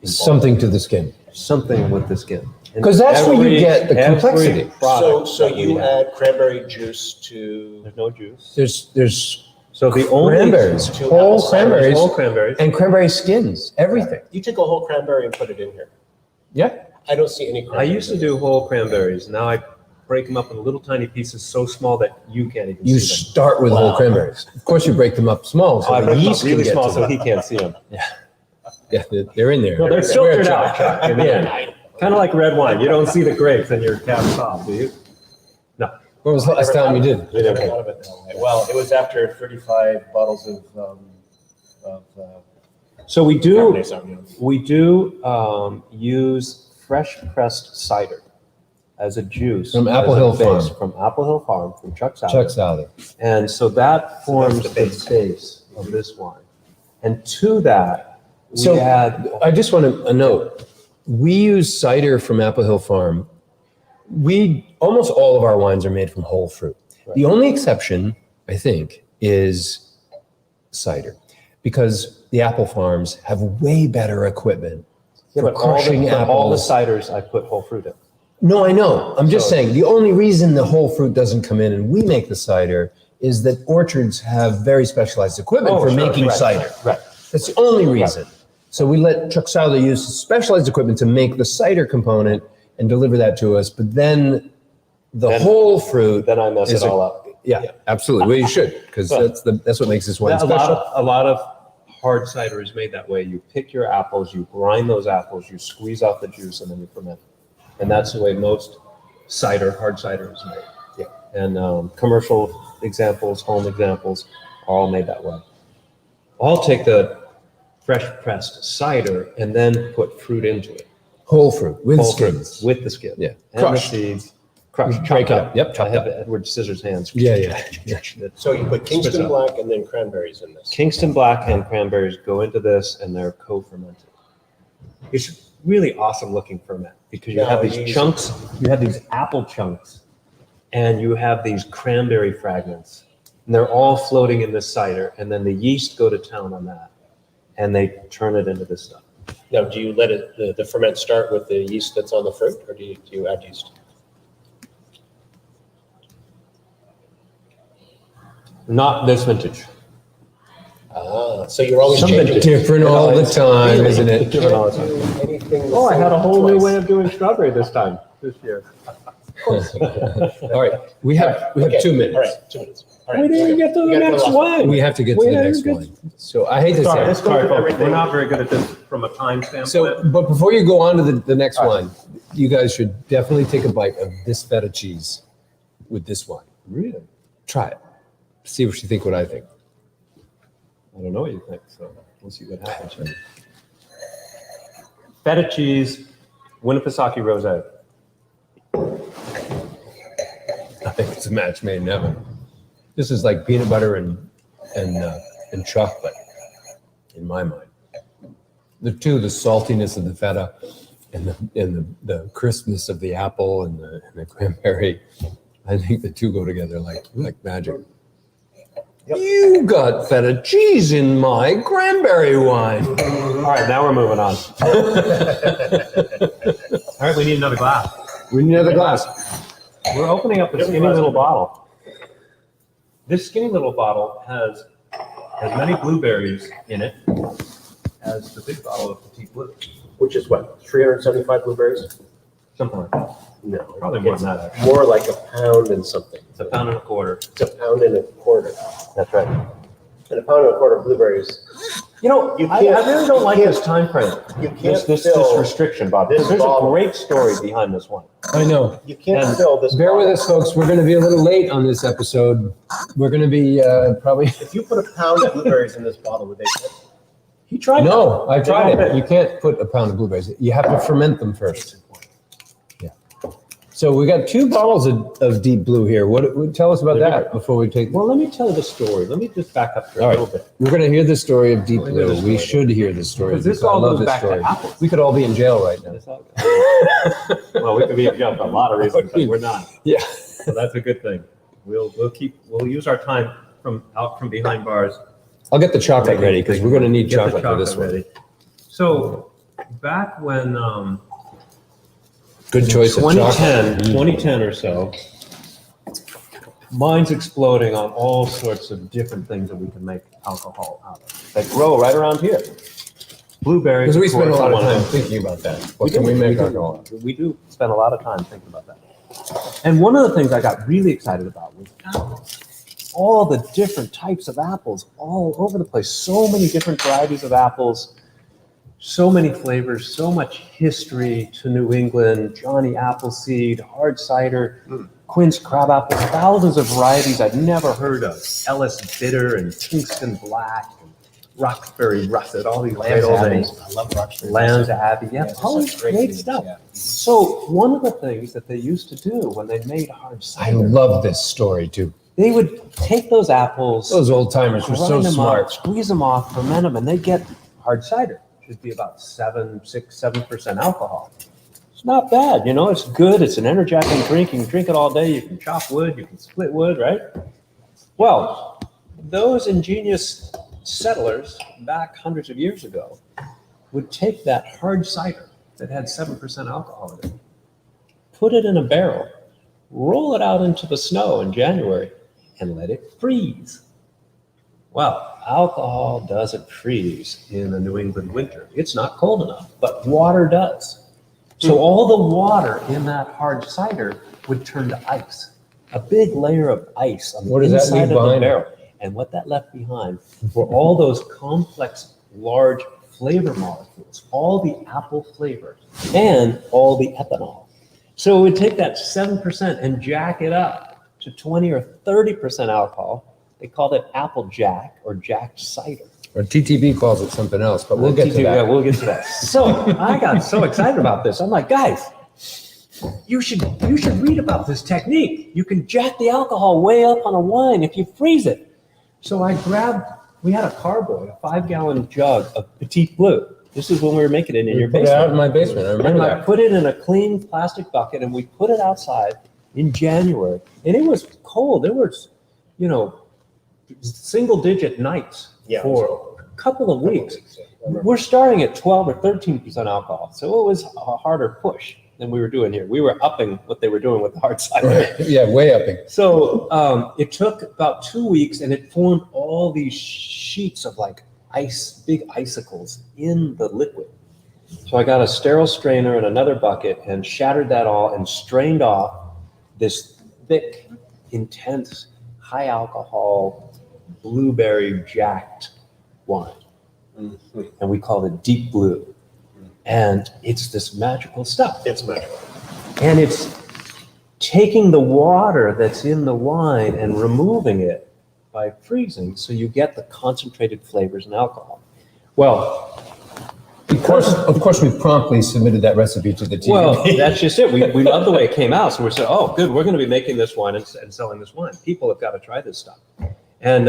involved. Something to the skin. Something with the skin. And 'Cause that's where you every- get the every complexity. product So that we you have- add cranberry juice to. There's no juice. There's So the only Cranberries, Two whole apple ciders, cranberries, whole cranberries. and cranberry skins, everything. You took a whole cranberry and put it in here. Yeah. I don't see any I cranberries. used to do whole cranberries. Now I break them up in little tiny pieces so small that you can't even You see them. start with whole Wow. cranberries. Of course, you break them up small so I the break them up yeast really can get small to so them. he can't see them. Yeah, they're in there. No, they're Swear filtered jar. out, Chuck. And Yeah. Kind of like red wine. You don't see the grapes and your cap's off, do you? No. When was the last time you did? I never thought of it that way. Well, it was after 35 bottles of So we do Cabernet Sauvignon. use fresh pressed cider as a juice From as Apple a Hill base, Farm. From Apple Hill Farm, from Chuck Salad. Chuck salad. And so that forms the the base. base of this wine. And to that, we So add I just want a note. We use cider from Apple Hill Farm. Almost all of our wines are made from whole fruit. Right. The only exception, I think, is cider, because the apple farms have way better equipment yeah, for but all crushing the apples. ciders I put whole fruit in. No, I know. I'm just So- saying the only reason the whole fruit doesn't come in and we make the cider is that orchards have very specialized equipment for sure, making right, cider. Right. That's the only reason. So we let Chuck Salad use specialized equipment to make the cider component and deliver that to us. But then the whole fruit, Then I mess is it all up. yeah, absolutely. Well, you should, because that's what makes this wine A lot special. of hard cider is made that way. You pick your apples, you grind those apples, you squeeze out the juice, and then you ferment. And that's the way most hard cider is made. Yeah. And commercial examples, home examples, are all made that way. I'll take the fresh pressed cider and then put fruit into it. Whole fruit with Whole fruit, skins. with the skin. Yeah. And Crushed. the seeds. Crushed. Break Chopped it up. Yep, I chopped have up. Edward Scissors hands. Yeah. So you put Spits Kingston out. Black and then cranberries in this. Kingston Black and cranberries go into this and they're co-fermented. It's really awesome looking ferment because you Now, have these you- chunks, you have these apple chunks, and you have these cranberry fragments. And they're all floating in this cider, and then the yeast go to town on that, and they turn it into this stuff. Now, do you let it the ferment start with the yeast that's on the fruit, or do you add yeast? Not this vintage. So you're always Some changing. vintage. Different all the time, isn't it? Different all the time. Do anything the Oh, I same had a whole new twice. way of doing strawberry this year. All right, we have Okay, 2 minutes. All right, 2 minutes. All right, We didn't get to we the gotta go next last one. We have to get to We the haven't next get- one. So I hate to Sorry, say it. sorry, folks. everything. We're not very good at this from a time standpoint. So, but before you go on to the next All right. one, you guys should definitely take a bite of this feta cheese with this wine. Really? Try it. See what you think, what I think. I don't know what you think, so we'll see what happens. Feta cheese, Winnipesaukee rosé. I think it's a match made in heaven. This is like peanut butter and chocolate, in my mind. The saltiness of the feta and the crispness of the apple and the cranberry. I think the two go together like magic. Yep. You got feta cheese in my cranberry wine. All right, now we're moving on. All right, we need another glass. We need another glass. We're opening up a skinny little bottle. This skinny little bottle has as many blueberries in it as the big bottle of Petite Blue. Which is what, 375 blueberries? Something like that. No, Probably more it's than that, actually. more like a pound and something. It's a pound and a quarter. It's a pound and a quarter. That's right. And a pound and a quarter of blueberries. You know, You I can't- really don't you like can't- this time frame. You can't This fill restriction, Bob. this Because there's a bottle. great story behind this one. I know. You can't And fill this. Bear with bottle. us, folks. We're going to be a little late on this episode. We're going to be probably. If you put a pound of blueberries in this bottle, would they fit? He tried No, I tried They don't it. You can't put a pound of blueberries. You have to ferment them first. Yeah. So we got 2 bottles of deep blue here. What tell us about that before we take. Well, let me tell you the story. Let me just back up for All a right. little bit. We're going to hear the story of deep Let me hear blue. the We story. should hear the story. Because this because I all love goes this back to story. apples. We could all be in jail right now. Well, we could be in jail for a lot of reasons, but we're not. Yeah. So that's a good thing. We'll use our time from behind bars. I'll get the chocolate ready because we're going to need Get the chocolate for this one. ready. So back when Good choice of chocolate. 2010 or so, minds exploding on all sorts of different things that we can make alcohol out of. That grow right around here. Blueberries. Because we of spend a course, lot are of one time them. thinking about that. What can we make alcohol out of? We do spend a lot of time thinking about that. And one of the things I got really excited about was apples. All the different types of apples all over the place. So many different varieties of apples, so many flavors, so much history to New England, Johnny Appleseed, hard cider, Quinn's crabapple, thousands of varieties I'd never heard of. Ellis Bitter and Kingston Black and Roxbury Russet, all these great old names. I love Roxbury. Lamb's Abbey, yeah, Yeah, all such these great great names, stuff. yeah. So one of the things that they used to do when they made hard I cider, love this story too. they would take those apples, Those old timers were so grind them smart. up, squeeze them off, ferment them, and they get hard cider. Should be about 7% alcohol. It's not bad, you know, it's good. It's an energetic drink. You can drink it all day. You can chop wood, you can split wood, right? Well, those ingenious settlers back hundreds of years ago would take that hard cider that had 7% alcohol in it, put it in a barrel, roll it out into the snow in January, and let it freeze. Well, alcohol doesn't freeze in the New England winter. It's not cold enough, but water does. So all the water in that hard cider would turn to ice, a big layer of ice on the What does that inside leave of the behind? barrel. And what that left behind were all those complex, large flavor molecules, all the apple flavors, and all the ethanol. So it would take that 7% and jack it up to 20 or 30% alcohol. They called it apple jack or jacked cider. Or TTB calls it something else, but we'll get to Yeah, that. we'll get to that. So I got so excited about this. I'm like, guys, you should read about this technique. You can jack the alcohol way up on a wine if you freeze it. So I grabbed, we had a carboy, a 5-gallon jug of Petit Bleu. This is when we were making it in your Put it out basement. in my basement. I remember And I that. put it in a clean plastic bucket and we put it outside in January. And it was cold. There was, you know, single-digit nights Yeah. for a couple of weeks. We're starting at 12 or 13% alcohol, so it was a harder push than we were doing here. We were upping what they were doing with the hard cider. Right. Yeah, way upping. So it took about 2 weeks, and it formed all these sheets of like ice, big icicles in the liquid. So I got a sterile strainer and another bucket and shattered that all and strained off this thick, intense, high alcohol, blueberry jacked wine. Mm-hmm. And we called it Deep Blue. And it's this magical stuff. It's magical. And it's taking the water that's in the wine and removing it by freezing so you get the concentrated flavors and alcohol. Well, Of course, we promptly submitted that recipe to the team. well, that's just it. We love the way it came out. So we said, oh, good, we're going to be making this wine and selling this wine. People have got to try this stuff. And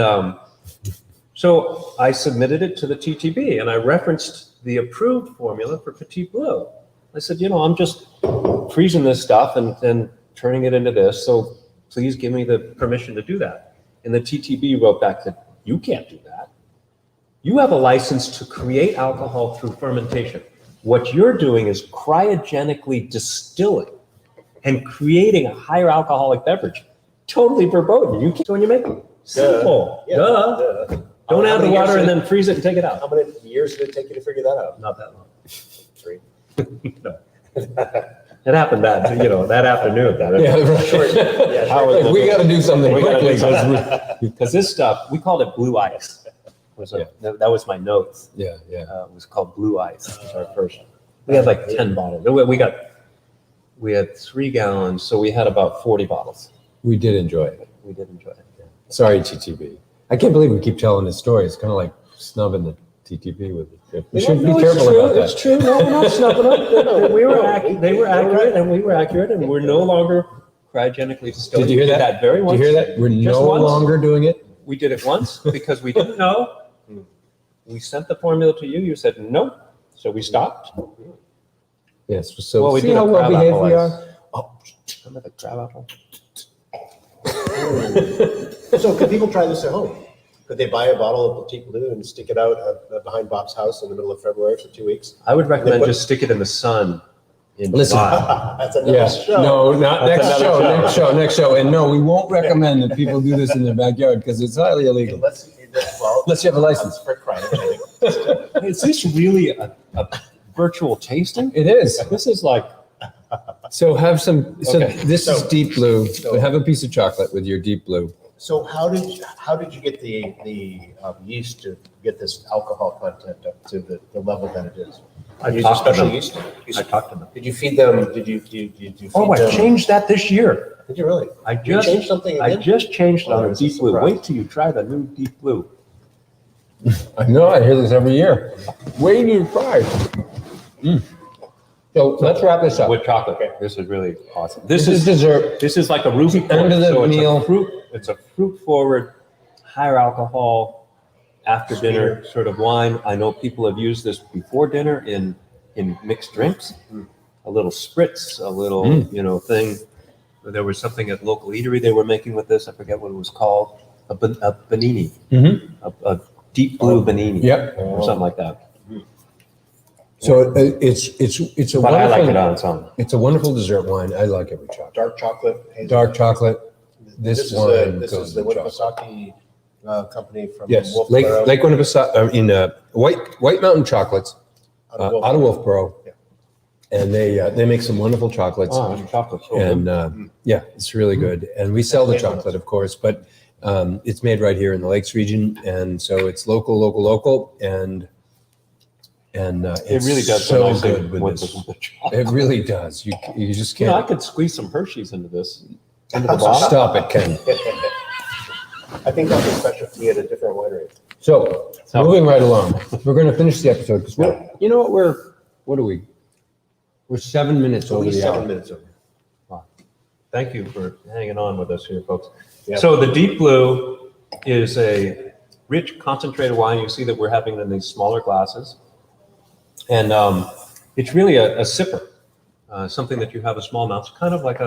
so I submitted it to the TTB and I referenced the approved formula for Petit Bleu. I said, you know, I'm just freezing this stuff and turning it into this. So please give me the permission to do that. And the TTB wrote back that you can't do that. You have a license to create alcohol through fermentation. What you're doing is cryogenically distilling and creating a higher alcoholic beverage. Totally verboten. You can't, so when you make it simple. Yeah. Duh. Don't How add the many water years and did then freeze it and take it out. How many years did it take you to figure that out? Not that long. 3. No. It happened that, you know, that afternoon. Yeah, right. Short. Yeah, How short. was- We got to do something We gotta quickly. do something. Because this stuff, we called it blue ice. That was my notes. Yeah. It was called Blue Ice. It was our first. We had like 10 bottles. We had 3 gallons, so we had about 40 bottles. We did enjoy it. We did enjoy it. Yeah. Sorry, TTB. I can't believe we keep telling this story. It's kind of like snubbing the TTB with it. We should be No, careful it's true. about that. It's true. No, we're not snubbing them. They were accurate, and we were accurate, and we're no longer cryogenically distilling. Did you hear We did that? very Did once. you hear that? We're Just no once. longer doing it. We did it once because we didn't know. We sent the formula to you. You said no, so we stopped. Yes. So Well, we see did a how well crab behaved apple we ice. are. Oh, remember the crab apple? So could people try this at home? Could they buy a bottle of Petit Bleu and stick it out behind Bob's house in the middle of February for 2 weeks? I would recommend What- just stick it in the sun in Listen. July. That's another Yeah, show. no, not That's next another show, show. next show. And no, we won't recommend that people do this in their backyard because it's highly illegal. Unless you have a license. For cryotonic. Is this really a virtual tasting? It is. This is like, So have some, Okay. this is So- deep blue. so- Have a piece of chocolate with your deep blue. So how did you get the yeast to get this alcohol content up to the level that it is? I Use a talked to special them. yeast? I talked to them. Did you feed them? Did you feed Oh, I them? changed that this year. Did you really? I You just, changed something I again? just changed it Oh, on a it's a deep blue. surprise. Wait till you try the new deep blue. I know, I hear this every year. Wait till you try. So let's wrap this up. With chocolate. This is really awesome. This is dessert. This is like a Ruby It's the end of the so meal. It's a fruit forward, higher alcohol, after dinner sort of wine. I know people have used this before dinner in mixed drinks. A little spritz, a little, thing. There was something at local eatery they were making with this. I forget what it was called. A panini, a deep blue panini. Yep. Or something like that. So it's a But I like it wonderful, on its own. it's a wonderful dessert wine. I like every chocolate. Dark chocolate. hazelnut. Dark chocolate. This is wine This goes is the with chocolate. Winnipesaukee company from Yes, Wolfboro. Lake Winnipesaukee, White Mountain Chocolates, out of out of Wolfboro. Yeah. And they make some wonderful chocolates. Oh, chocolate. So And good. yeah, it's really good. And we sell the chocolate, of course, but it's made right here in the Lakes region. And so it's local, and It it's really does so go nicely good with with this. the chocolate. It really does. You just You know, I can't could squeeze some Hershey's into this. Into the bottle. stop it, Ken. I think that's a specialty at a different winery. So moving right along, we're going to finish the episode because you know what what are we? We're 7 minutes So over we the 7 hour. minutes over. Thank you for hanging on with us here, folks. Yeah. So the deep blue is a rich concentrated wine. You see that we're having it in these smaller glasses. And it's really a sipper, something that you have a small amount, kind of like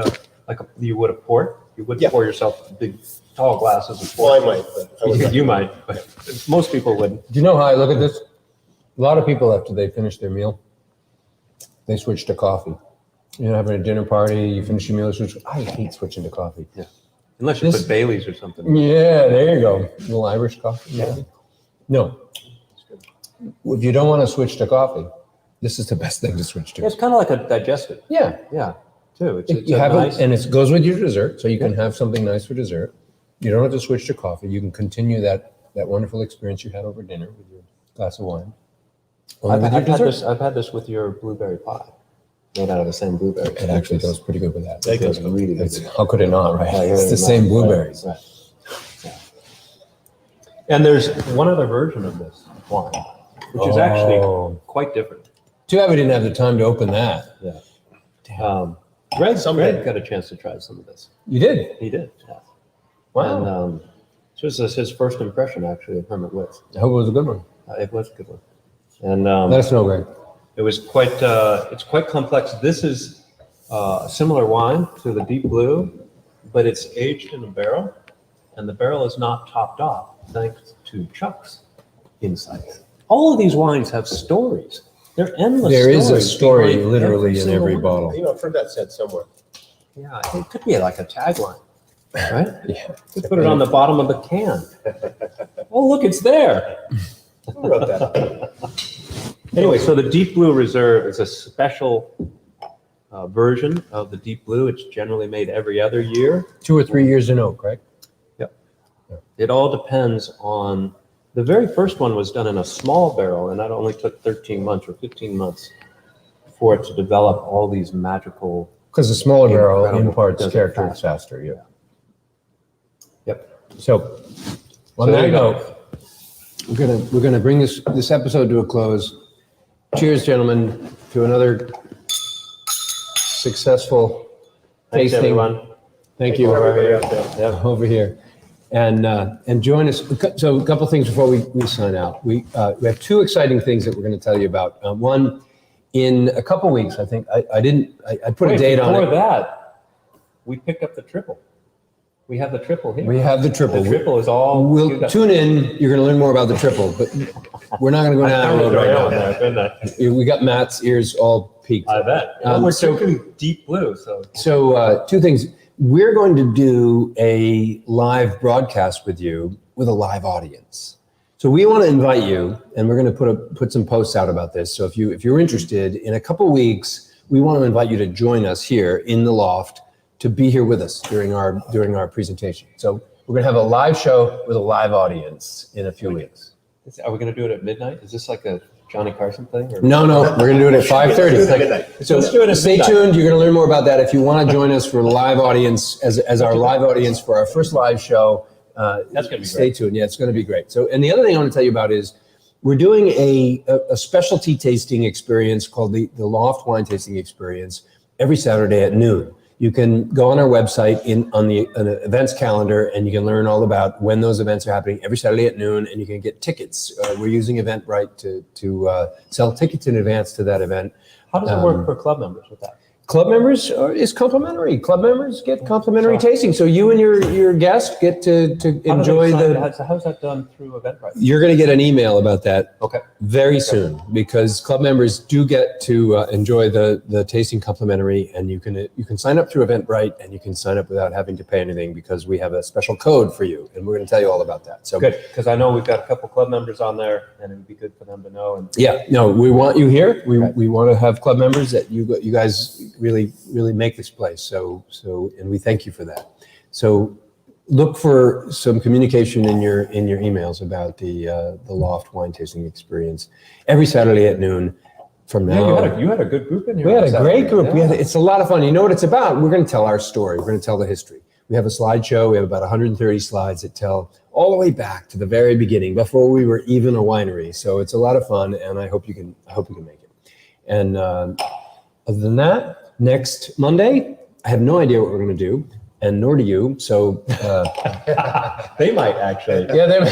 you would a port. You would Yeah. pour yourself big, tall glasses of Well, port. I might, but I would You might, but most people wouldn't. Do you know how I look at this? A lot of people, after they finish their meal, they switch to coffee. You know, having a dinner party, you finish your meal, switch. I hate switching to coffee. Unless you This- put Baileys or something. Yeah, there you go. A little Irish coffee, maybe. No. If you don't want to switch to coffee, this is the best thing to switch to. It's kind of like a digestive. Yeah. Yeah, too. It's You a have nice, it, and it goes with your dessert, so you can have something nice for dessert. You don't have to switch to coffee. You can continue that wonderful experience you had over dinner with your glass of wine. Only with your dessert. I've had this with your blueberry pie, made out of the same blueberries. It actually goes pretty good with that. It goes really good. How could it not, right? Yeah, It's the really same nice. blueberries. Right. Yeah. And there's one other version of this wine, which is actually Oh. quite different. Too bad we didn't have the time to open that. Yeah. Greg got a chance to try some of this. You did? He did. Yeah. Wow. And this was his first impression, actually, of Hermit Woods. I hope it was a good one. It was a good one. And Let us know, Greg. it was quite, it's quite complex. This is a similar wine to the deep blue, but it's aged in a barrel, and the barrel is not topped off thanks to chucks inside. All of these wines have stories. They're endless. There is a stories story behind literally in single every wine. bottle. You know, I've heard that said somewhere. Yeah, it could be like a tagline, right? Yeah. You put it on the bottom of the can. Oh, look, it's there. Who wrote that up? Anyway, so the Deep Blue Reserve is a special version of the Deep Blue. It's generally made every other year. 2 or 3 years in oak, right? It all depends on, the very first one was done in a small barrel, and that only took 13 months or 15 months for it to develop all these magical. Because the smaller barrel Incredible. imparts Does it character faster. faster. Yeah. Yep. So on So there that you go. note, we're gonna bring this episode to a close. Cheers, gentlemen, to another successful Thanks, tasting. everyone. Thank you Everybody out there. Yeah, over here. And join us. So a couple things before we sign out. We have 2 exciting things that we're going to tell you about. One, in a couple weeks, I think I put a Wait, date on before it. that, we picked up the triple. We have the triple here. We have the triple. The triple is all. We'll tune in. You're going to learn more about the triple, but we're not going to go down that road right now. We got Matt's ears all peaked. I bet. We're drinking deep blue, so. So two things. We're going to do a live broadcast with you with a live audience. So we want to invite you, and we're going to put some posts out about this. So if you're interested, in a couple weeks, we want to invite you to join us here in the loft to be here with us during our presentation. So we're going to have a live show with a live audience in a few weeks. Are we going to do it at midnight? Is this like a Johnny Carson thing? Or? No, we're going to do it at 5:30. So Let's do it at stay midnight. tuned. You're going to learn more about that. If you want to join us for a live audience, as our live audience for our first live show, That's going to be stay great. tuned. Yeah, it's going to be great. So, and the other thing I want to tell you about is we're doing a specialty tasting experience called the Loft Wine Tasting Experience every Saturday at noon. You can go on our website on the events calendar, and you can learn all about when those events are happening every Saturday at noon, and you can get tickets. We're using Eventbrite to sell tickets in advance to that event. How does it work for club members with that? Club members is complimentary. Club members get complimentary tasting. So you and your guest get to enjoy How's that done through Eventbrite? You're going to get an email about that Okay. very soon, because club members do get to enjoy the tasting complimentary, and you can sign up through Eventbrite, and you can sign up without having to pay anything, because we have a special code for you, and we're going to tell you all about that. So Good, because I know we've got a couple club members on there, and it would be good for them to know. And yeah, no, we want you here. We want to have club members that you guys really make this place. So and we thank you for that. So look for some communication in your emails about the Loft Wine Tasting Experience every Saturday at noon from now. Yeah, you had a good group in here. We had on a Saturday. great group. Yeah. It's a lot of fun. You know what it's about? We're going to tell our story. We're going to tell the history. We have a slideshow. We have about 130 slides that tell all the way back to the very beginning, before we were even a winery. So it's a lot of fun, and I hope you can make it. And other than that, next Monday, I have no idea what we're going to do, and nor do you. So They might actually. yeah,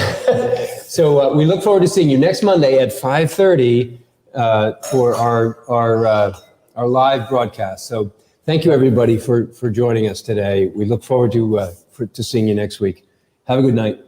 so we look forward to seeing you next Monday at 5:30 for our live broadcast. So thank you, everybody, for joining us today. We look forward to seeing you next week. Have a good night.